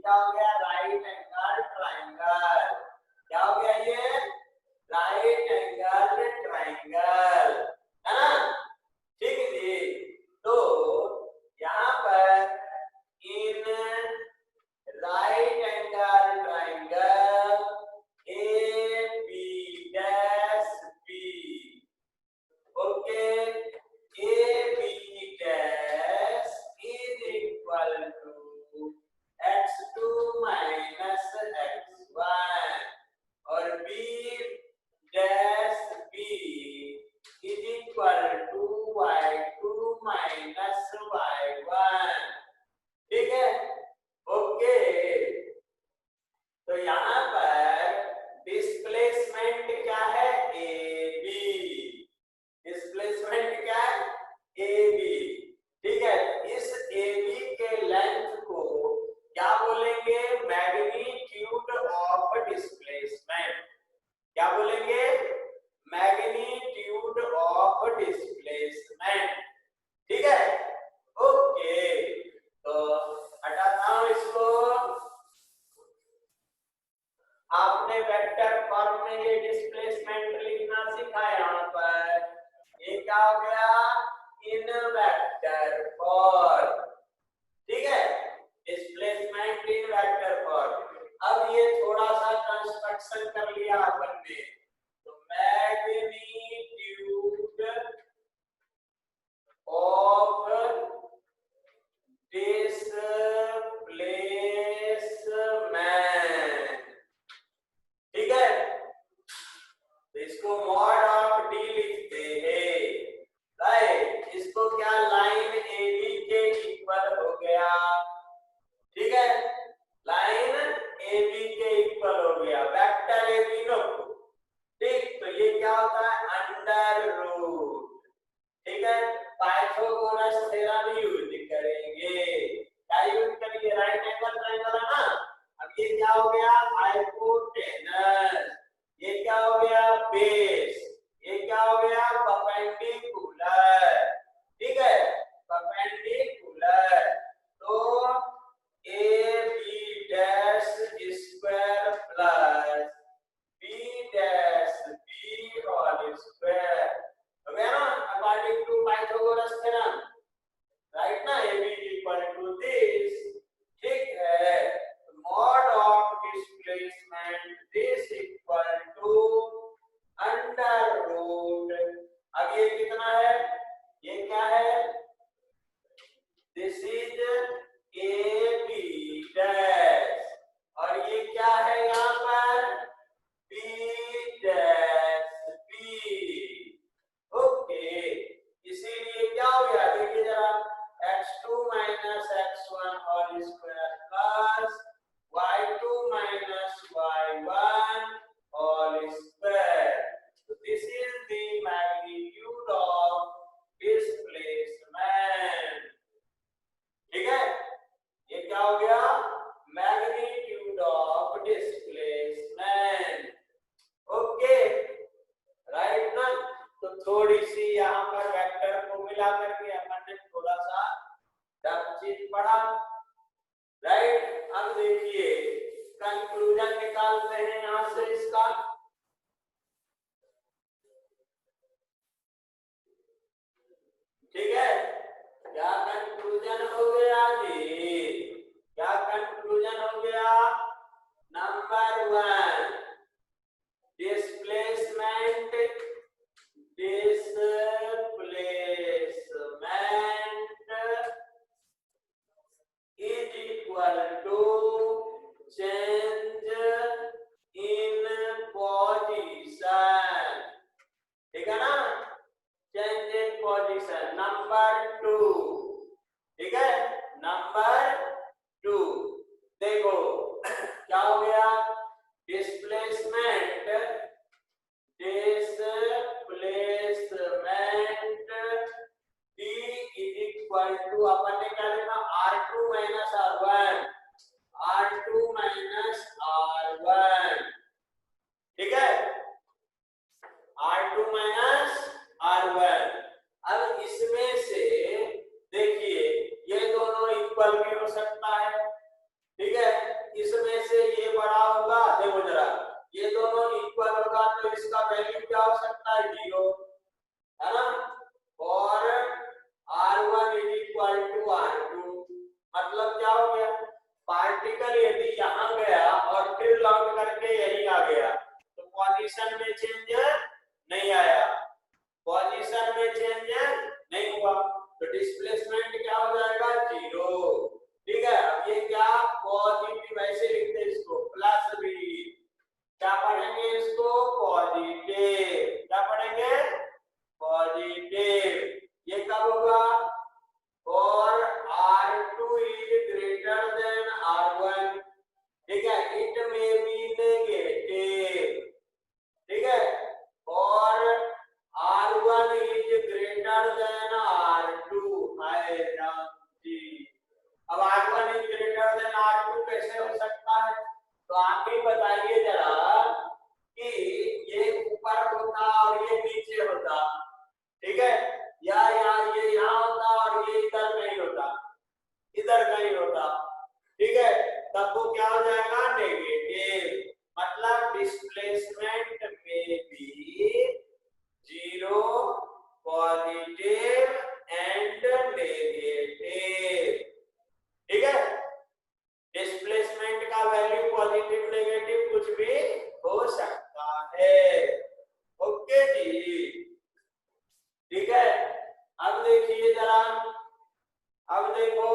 आपने ये डिस्प्लेसमेंट लिखना सीखा यहाँ पर, ये क्या हो गया, इन वेक्टर फॉर्म, ठीक है, डिस्प्लेसमेंट इन वेक्टर फॉर्म। अब ये थोड़ा सा कंस्ट्रक्शन कर लिया अपन ने, तो मैग्नीट्यूड ऑफ डिस्प्लेसमेंट, ठीक है, तो इसको मॉड ऑफ डी लिखते हैं, राइट, इसको क्या लाइन AB के इक्वल हो गया, ठीक है, लाइन AB के इक्वल हो गया, वेक्टर AB नो, ठीक, तो ये क्या होता है, अंडर रूट, ठीक है, पाइथागोरस थ्योरम यूज करेंगे, क्या यूज करेंगे, राइट एंगल ट्रायंगल है ना, अब ये क्या हो गया, हाइपोटेनस, ये क्या हो गया, बेस, ये क्या हो गया, परपेंडिकुलर, ठीक है, परपेंडिकुलर, तो AB dash square plus B dash B whole square, हो गया ना, according to Pythagoras theorem, right ना, AB इक्वल टू दिस, ठीक है, mod of displacement this equal to under root, अब ये कितना है, ये क्या है, दिस इज AB डैश, और ये क्या है यहाँ पर, B डैश B, ओके, इसीलिए क्या हो गया, देखिए जरा, x2 minus x1 whole square plus y2 minus y1 whole square, तो this is the magnitude of displacement, ठीक है, ये क्या हो गया, magnitude of displacement, okay, right ना, तो थोड़ी सी यहाँ पर वेक्टर को मिला करके अपन ने थोड़ा सा टफ चीज पढ़ा, राइट, अब देखिए कंक्लूजन निकालते हैं यहाँ से इसका, ठीक है, क्या कंक्लूजन हो गया जी, क्या कंक्लूजन हो गया, number 1, displacement is equal to change in position, ठीक है ना, change in position, नंबर 2, ठीक है, नंबर 2, देखो क्या हो गया, displacement D is equal to, अपन ने क्या लिखा, R2 minus R1, R2 minus R1, ठीक है, R2 minus R1, अब इसमें से देखिए ये दोनों इक्वल भी हो सकता है, ठीक है, इसमें से ये बड़ा होगा, देखो जरा, ये दोनों इक्वल होगा तो इसका वैल्यू क्या हो सकता है, 0, है ना, और R1 is equal to R2, मतलब क्या हो गया, पार्टिकल यदि यहाँ गया और फिर लौट करके यही आ गया तो पोजीशन में चेंज नहीं आया, पोजीशन में चेंज नहीं हुआ, तो डिस्प्लेसमेंट क्या हो जाएगा, 0, ठीक है, अब ये क्या, पॉजिटिव, ऐसे लिखते हैं इसको, प्लस B, क्या पढ़ेंगे इसको, पॉजिटिव, क्या पढ़ेंगे, पॉजिटिव, ये कब होगा, और R2 is greater than R1, ठीक है, इट में बी नेगेटिव, ठीक है, और R1 is greater than R2, हाय राम जी, अब R1 is greater than R2 कैसे हो सकता है, तो आप ही बताइए जरा कि ये ऊपर होता और ये नीचे होता, ठीक है, या ये यहाँ होता और ये इधर नहीं होता, इधर नहीं होता, ठीक है, तब वो क्या हो जाएगा, नेगेटिव, मतलब डिस्प्लेसमेंट पॉजिटिव नेगेटिव कुछ भी हो सकता है। ओके जी, ठीक है। अब देखिए जरा, अब देखो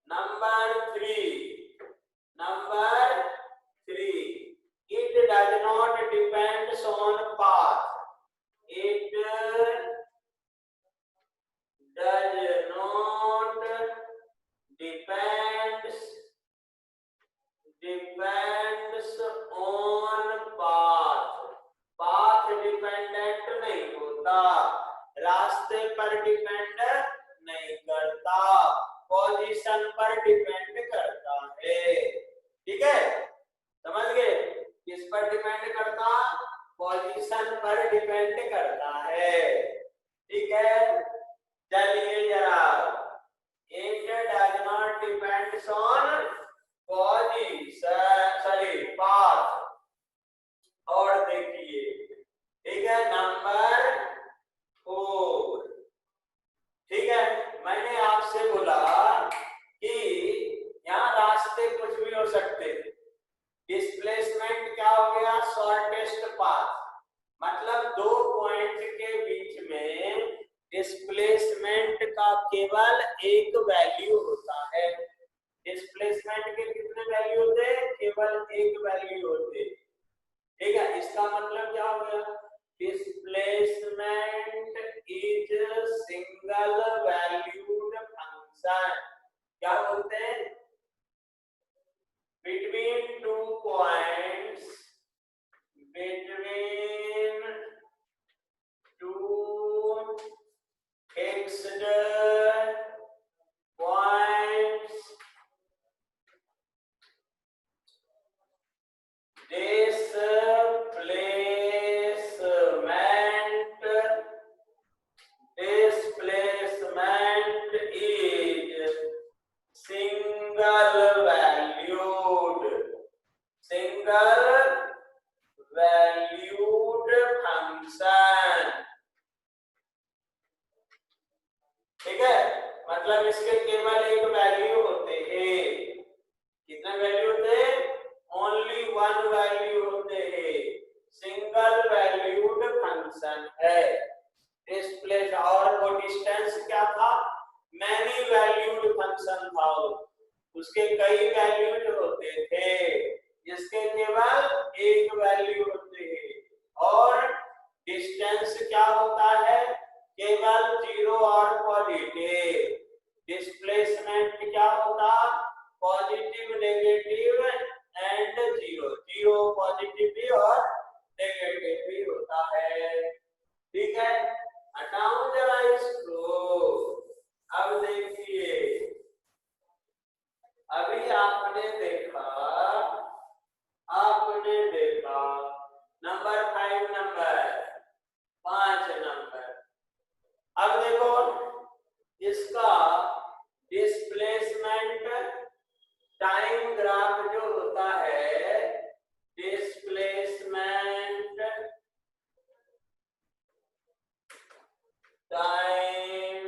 number 3, it does not depends on path, it does not depends on path dependent नहीं होता, रास्ते पर डिपेंड नहीं करता, पोजीशन पर डिपेंड करता है। ठीक है, समझ गए? किस पर डिपेंड करता? पोजीशन पर डिपेंड करता है। ठीक है, चलिए जरा, it does not depends on path। और देखिए, ठीक है, नंबर 4, ठीक है, मैंने आपसे बोला कि यहाँ रास्ते कुछ भी हो सकते, डिस्प्लेसमेंट क्या हो गया? शॉर्टेस्ट पाथ, मतलब दो पॉइंट के बीच में डिस्प्लेसमेंट का केवल एक वैल्यू होता है। डिस्प्लेसमेंट के कितने वैल्यू होते हैं? केवल एक वैल्यू होते। ठीक है, इसका मतलब क्या हो गया? Displacement is single valued function. क्या बोलते हैं? Between two points, between two fixed points, displacement is single valued function. ठीक है, मतलब इसके केवल एक वैल्यू होते हैं। कितने वैल्यू होते हैं? ओनली वन वैल्यू होते हैं, सिंगल वैल्यूड फंक्शन है डिस्प्लेस। और वो डिस्टेंस क्या था? मैनी वैल्यूड फंक्शन था, उसके कई वैल्यूड होते थे, जिसके केवल एक वैल्यू होते हैं। और डिस्टेंस क्या होता है? केवल जीरो और पॉजिटिव। डिस्प्लेसमेंट क्या होता? Positive, negative and zero. Zero, positive भी और नेगेटिव भी होता है। ठीक है, हटाऊं जरा इसको। अब देखिए, अभी आपने देखा नंबर 5 नंबर। अब देखो, इसका डिस्प्लेसमेंट टाइम ग्राफ जो होता है, displacement time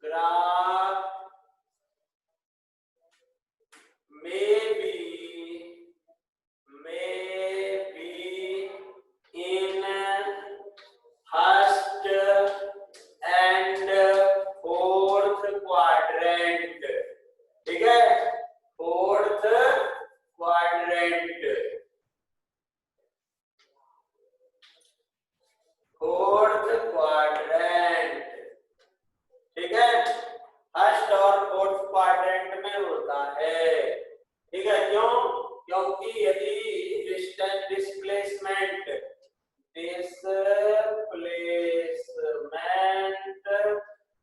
graph may be in first and fourth quadrant। ठीक है, फोर्थ क्वाड्रेंट, ठीक है, फर्स्ट और फोर्थ क्वाड्रेंट में होता है। ठीक है, क्यों? क्योंकि यदि डिस्प्लेसमेंट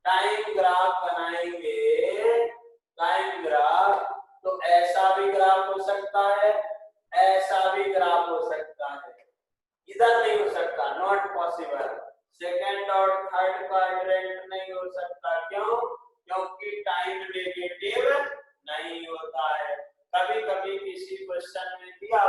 टाइम ग्राफ बनाएंगे, टाइम ग्राफ, तो ऐसा भी ग्राफ हो सकता है, ऐसा भी ग्राफ हो सकता है, इधर नहीं हो सकता, नॉट पॉसिबल। सेकंड और थर्ड क्वाड्रेंट नहीं हो सकता। क्यों? क्योंकि टाइम नेगेटिव नहीं होता है। कभी कभी किसी क्वेश्चन में दिया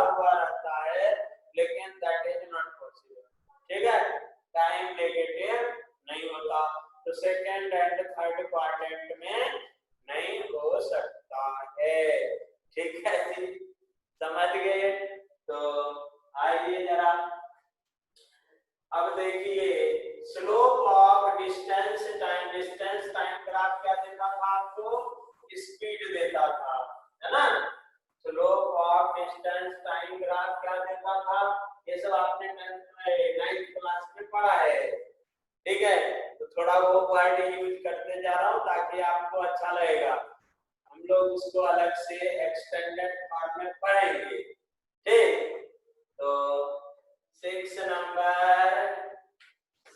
था, ये सब आपने 9th क्लास में पढ़ा है, ठीक है। तो थोड़ा वो वर्ड यूज करते जा रहा हूँ ताकि आपको अच्छा लगेगा। हम लोग उसको अलग से एक्सटेंडेड फॉर्म में पढ़ेंगे, ठीक। तो 6 number,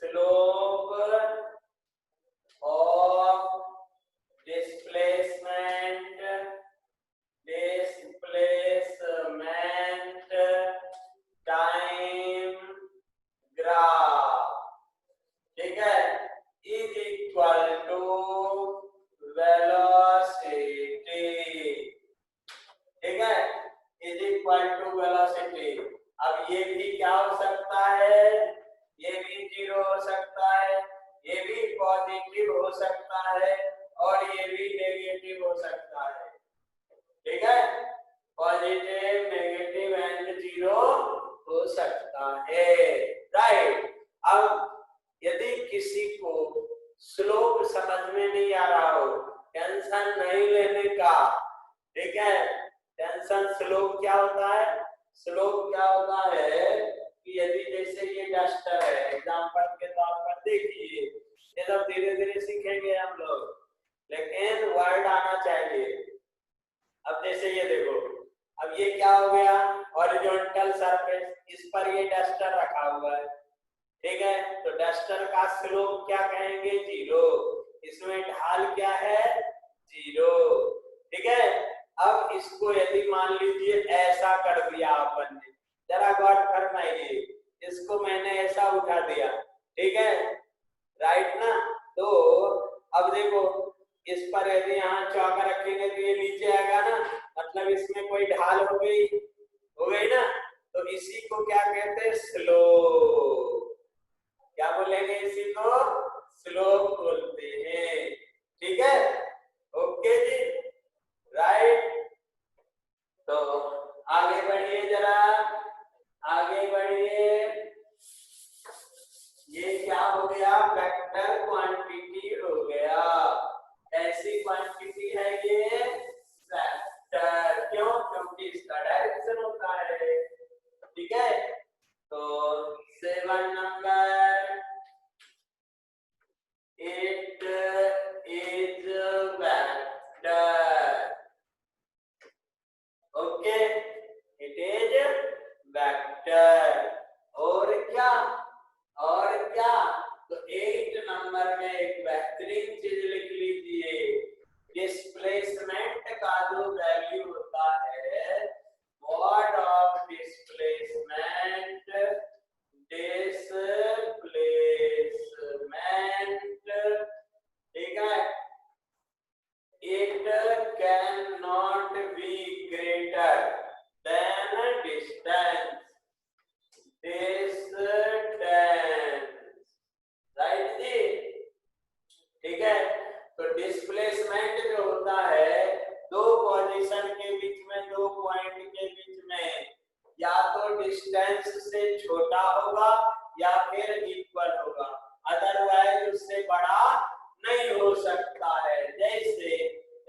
slope of displacement time graph, ठीक है, इज इक्वल टू वेलोसिटी, ठीक है, इज इक्वल टू वेलोसिटी। अब ये भी क्या हो सकता है, ये भी 0 हो सकता है, ये भी पॉजिटिव हो सकता है और ये भी नेगेटिव हो सकता है, ठीक है, पॉजिटिव, नेगेटिव एंड 0 हो सकता है, राइट। अब यदि किसी को स्लोप समझ में नहीं आ रहा हो, टेंशन नहीं लेने का, ठीक है। टेंशन स्लोप क्या होता है, स्लोप क्या होता है कि यदि जैसे ये डस्टर है, एग्जांपल के तौर पर देखिए, ये सब धीरे धीरे सीखेंगे हम लोग, लेकिन वर्ड आना चाहिए। अब जैसे ये देखो, अब ये क्या हो गया, हॉरिजॉन्टल सरफेस, इस पर ये डस्टर रखा हुआ है, ठीक है। तो डस्टर का स्लोप क्या कहेंगे, 0, इसमें ढाल क्या है, 0, ठीक है। अब इसको यदि मान लीजिए ऐसा कर दिया अपन ने, जरा गौर फरमाइए, इसको मैंने ऐसा उठा दिया, ठीक है, राइट ना। तो अब देखो, इस पर यदि यहाँ चौका रखेंगे तो ये नीचे आएगा ना, मतलब इसमें कोई ढाल हो गई ना, तो इसी को क्या कहते हैं, स्लोप। क्या बोलेंगे, इसी को स्लोप बोलते हैं, ठीक है, ओके जी, राइट। तो आगे बढ़िए, जरा आगे बढ़िए। ये क्या हो गया, वेक्टर क्वांटिटी हो गया, ऐसी क्वांटिटी है ये वेक्टर, क्यों, क्योंकि इसका डायरेक्शन होता है, ठीक है। तो 7 number, it is vector, okay, it is vector. और क्या, तो 8 नंबर में एक बेहतरीन चीज लिख लीजिए, डिस्प्लेसमेंट का जो वैल्यू होता है, व्हाट ऑफ डिस्प्लेसमेंट, ठीक है, it cannot be greater than distance, right जी, ठीक है। तो डिस्प्लेसमेंट जो होता है, दो पोजीशन के बीच में, दो पॉइंट के बीच में, या तो डिस्टेंस से छोटा होगा या फिर इक्वल होगा, अदरवाइज उससे बड़ा नहीं हो सकता है। जैसे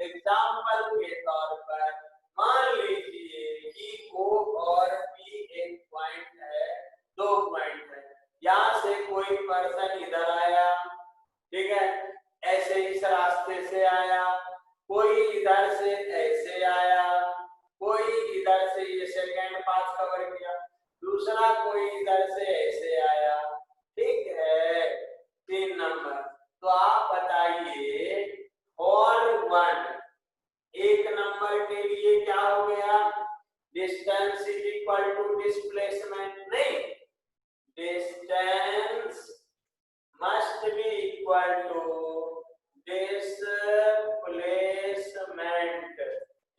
एग्जांपल के तौर पर मान लीजिए कि O और P एक पॉइंट है, दो पॉइंट है, यहाँ से कोई पर्सन इधर आया, ठीक है, ऐसे इस रास्ते से आया, कोई इधर से ऐसे आया, कोई इधर से ये सेकंड पाथ कवर किया, दूसरा कोई इधर से ऐसे आया, ठीक है। 3 नंबर, तो आप बताइए, और 1 एक नंबर के लिए क्या हो गया, distance is equal to displacement, नहीं, distance must be equal to displacement,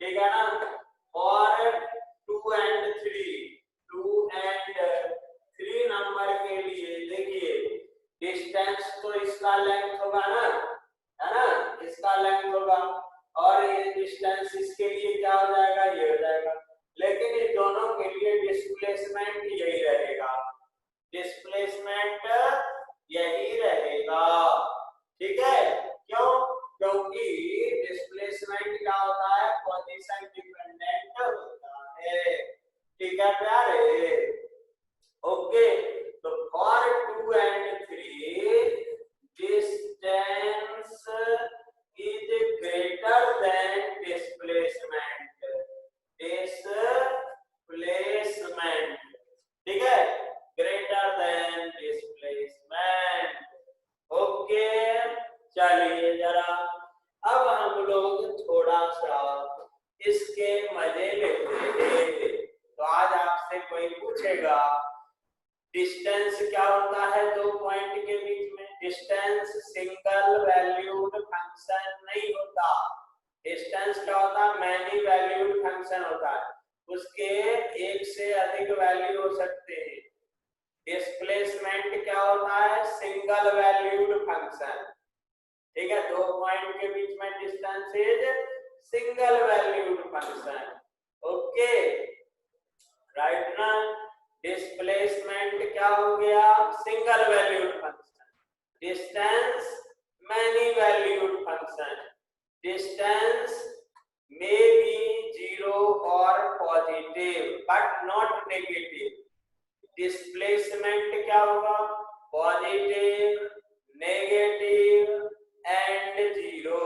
ठीक है ना। और 2 and 3 नंबर के लिए देखिए, डिस्टेंस तो इसका लेंथ होगा ना, है ना, इसका लेंथ होगा, और ये डिस्टेंस इसके लिए क्या हो जाएगा, ये हो जाएगा, लेकिन इस दोनों के लिए डिस्प्लेसमेंट यही रहेगा, डिस्प्लेसमेंट यही रहेगा, ठीक है। क्यों, क्योंकि इसके मजे लेते हैं। तो आज आपसे कोई पूछेगा डिस्टेंस क्या होता है दो पॉइंट के बीच में। डिस्टेंस सिंगल वैल्यूड फंक्शन नहीं होता। डिस्टेंस क्या होता है, मैनी वैल्यूड फंक्शन होता है। उसके एक से अधिक वैल्यू हो सकते हैं। डिस्प्लेसमेंट क्या होता है, सिंगल वैल्यूड फंक्शन। ठीक है, दो पॉइंट के बीच में distance is single valued function. Okay, right ना। डिस्प्लेसमेंट क्या हो गया, single valued function. Distance many valued function. Distance may be zero or positive but not negative. Displacement क्या होगा, पॉजिटिव, नेगेटिव एंड जीरो।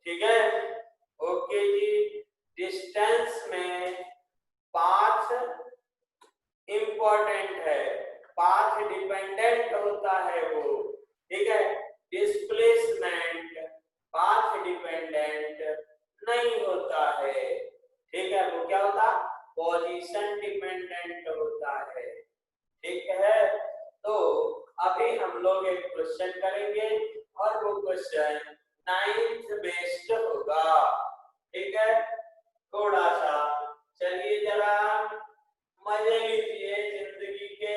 ठीक है, ओके जी। डिस्टेंस में path important है, पाथ डिपेंडेंट होता है वो। ठीक है, डिस्प्लेसमेंट पाथ डिपेंडेंट नहीं होता है। ठीक है, वो क्या होता, पोजीशन डिपेंडेंट होता है। ठीक है, तो अभी हम लोग एक क्वेश्चन करेंगे और वो क्वेश्चन 9th बेस्ड होगा। ठीक है, थोड़ा सा चलिए जरा मजे लीजिए जिंदगी के।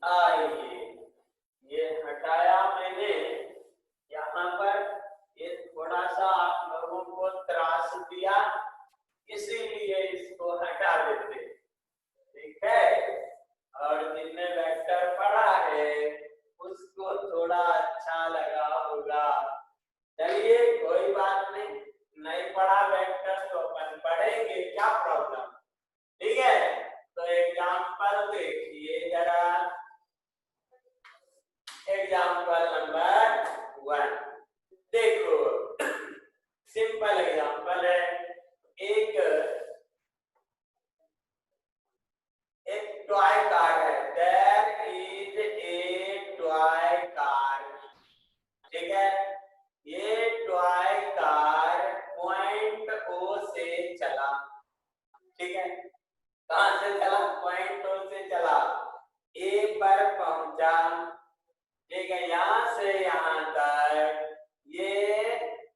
आइए, ये हटाया मैंने यहाँ पर, ये थोड़ा सा आप लोगों को त्रास दिया, इसीलिए इसको हटा देते। ठीक है, और जिसने वेक्टर पढ़ा है उसको थोड़ा अच्छा लगा होगा। चलिए कोई बात नहीं, नहीं पढ़ा वेक्टर तो अपन पढ़ेंगे, क्या प्रॉब्लम। ठीक है, तो एग्जाम्पल देखिए जरा। एग्जाम्पल नंबर 1 देखो, सिंपल एग्जाम्पल है। एक टॉय कार है, there is a toy car. ठीक है, ये टॉय कार पॉइंट ओ से चला। ठीक है, कहां से चला, पॉइंट ओ से चला, ए पर पहुंचा। ठीक है, यहां से यहां तक ये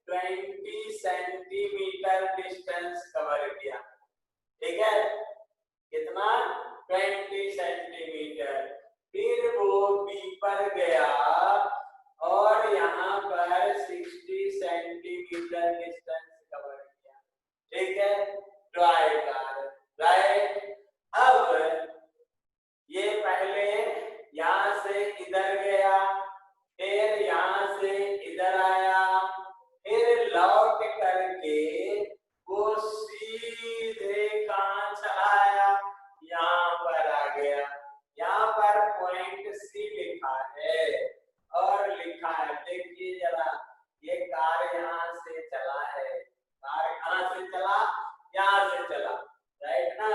20 सेंटीमीटर डिस्टेंस कवर किया। ठीक है, कितना, 20 सेंटीमीटर। फिर वो बी पर गया और यहाँ पर 60 सेंटीमीटर डिस्टेंस कवर किया। ठीक है, टॉय कार, राइट। अब ये पहले यहाँ से इधर गया, फिर यहाँ से इधर आया, फिर लौट करके वो सीधे कहाँ चला आया, यहाँ पर आ गया। यहाँ पर पॉइंट सी लिखा है और लिखा है, देखिए जरा, ये कार यहाँ से चला है, कार कहाँ से चला, यहाँ से चला, राइट ना।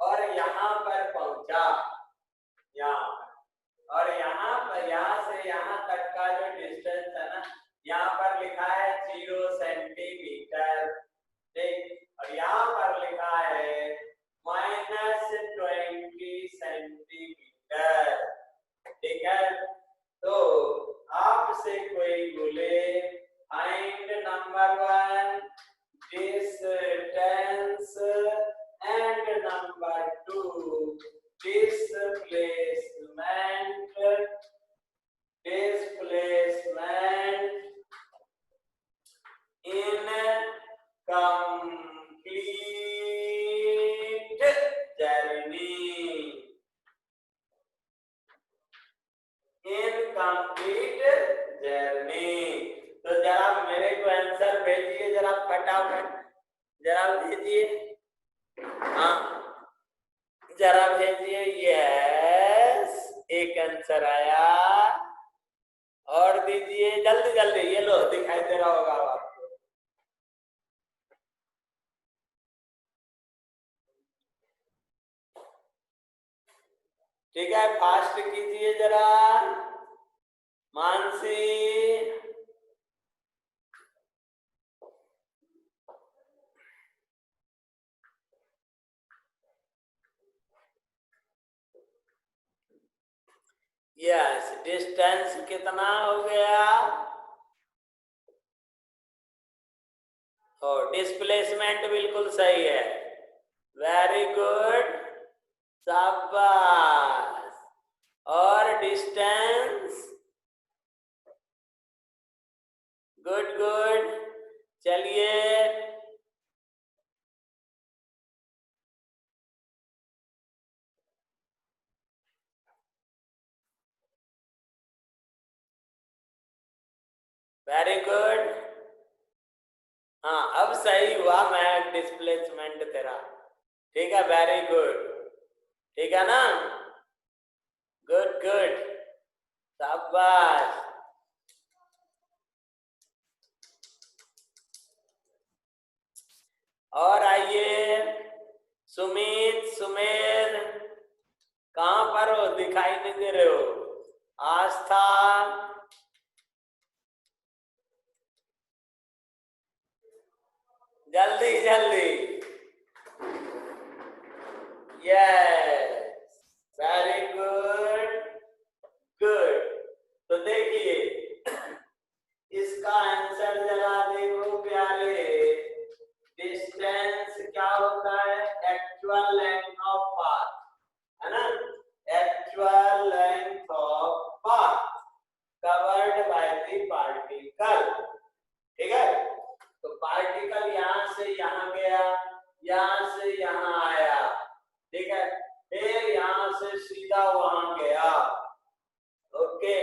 और यहाँ पर पहुंचा, यहाँ पर, और यहाँ पर, यहाँ से यहाँ तक का जो डिस्टेंस है ना, यहाँ पर लिखा है 0 सेंटीमीटर। ठीक, और यहाँ पर लिखा है -20 सेंटीमीटर। ठीक है, तो आपसे कोई बोले find number 1 distance and number 2 displacement in complete journey. Incomplete journey. तो जरा मेरे को आंसर भेजिए जरा फटाफट, जरा भेजिए, हाँ जरा भेजिए। यस, एक आंसर आया, और दीजिए जल्दी जल्दी, ये लो दिखाई दे रहा होगा आपको। ठीक है, फास्ट कीजिए जरा। मानसी, यस, डिस्टेंस कितना हो गया? और डिस्प्लेसमेंट बिल्कुल सही है, वेरी गुड, शाबाश। और डिस्टेंस, गुड गुड। चलिए वेरी गुड। हाँ अब सही हुआ, मैं डिस्प्लेसमेंट तेरा, ठीक है, वेरी गुड, ठीक है ना, गुड गुड, शाबाश। और आइए सुमित, सुमेर, कहां पर हो, दिखाई नहीं दे रहे हो? आस्था, जल्दी जल्दी, यस, वेरी गुड गुड। तो देखिए इसका आंसर जरा देखो प्यारे, डिस्टेंस क्या होता है? एक्चुअल लेंथ ऑफ पाथ, है ना, actual length of path covered by the particle, ठीक है। तो पार्टिकल यहां से यहां गया, यहां से यहां आया, ठीक है, फिर यहां से सीधा वहां गया, ओके।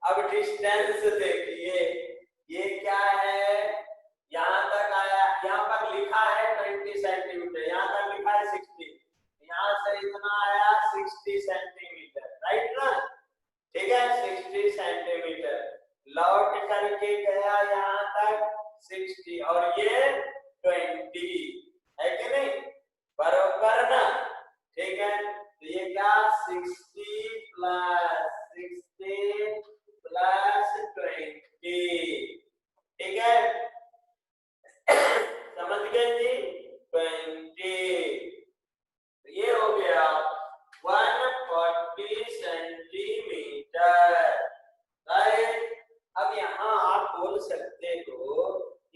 अब डिस्टेंस देखिए, ये क्या है, यहां तक आया, यहां पर लिखा है 20 सेंटीमीटर, यहां तक लिखा है 60, यहां से इतना आया 60 सेंटीमीटर, राइट ना, ठीक है, 60 सेंटीमीटर, लौट करके गया यहां तक 60, और ये 20 है कि नहीं, बरोबर ना, ठीक है। तो ये क्या, 60 प्लस 20, ठीक है, समझ गए जी, 20, ये हो गया 140 सेंटीमीटर, राइट। अब यहाँ आप बोल सकते हो,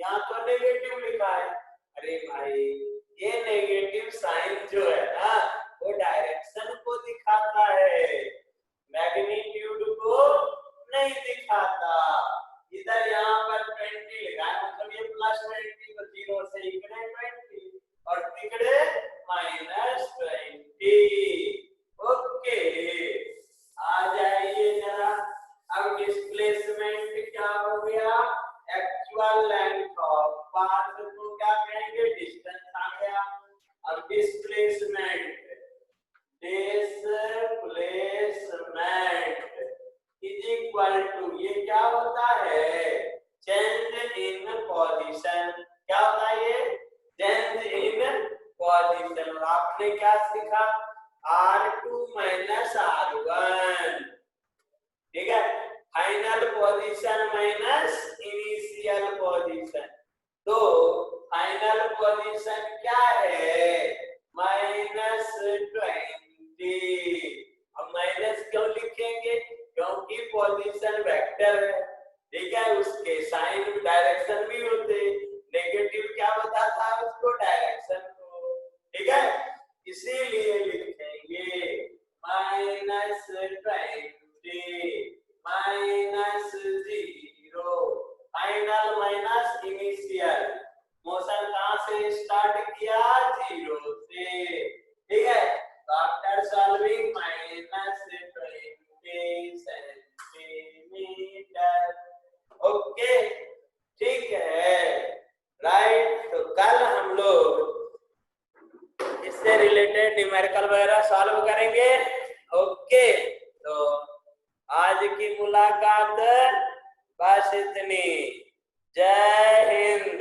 यहाँ तो नेगेटिव लिखा है, अरे भाई ये नेगेटिव साइन जो है ना वो डायरेक्शन को दिखाता है, मैग्नीट्यूड को नहीं दिखाता। इधर यहाँ पर 20 लिखा है, मतलब ये प्लस 20, तो 0 से इकडे 20 और तिकडे -20, ओके। आ जाइए जरा, अब डिस्प्लेसमेंट क्या हो गया, एक्चुअल लेंथ ऑफ पाथ को क्या कहेंगे, डिस्टेंस आ गया। अब डिस्प्लेसमेंट इज इक्वल टू, ये क्या होता है, चेंज इन पोजीशन, क्या होता है ये, चेंज इन पोजीशन। और आपने क्या सीखा, R2 माइनस R1, ठीक है, final position minus initial position, तो फाइनल पोजीशन क्या है, -20। अब माइनस क्यों लिखेंगे, क्योंकि पोजीशन वेक्टर है, ठीक है, उसके साइन डायरेक्शन भी होते, नेगेटिव क्या बताता है उसको, डायरेक्शन को, ठीक है, इसीलिए लिखेंगे -20 -0, फाइनल माइनस इनिशियल, मोशन कहां से स्टार्ट किया, 0 से, ठीक है। तो आफ्टर सॉल्विंग -20 सेंटीमीटर, ओके, ठीक है, राइट। तो कल हम लोग इससे रिलेटेड न्यूमेरिकल वगैरह सॉल्व करेंगे, ओके। तो आज की मुलाकात बस इतनी, जय हिंद।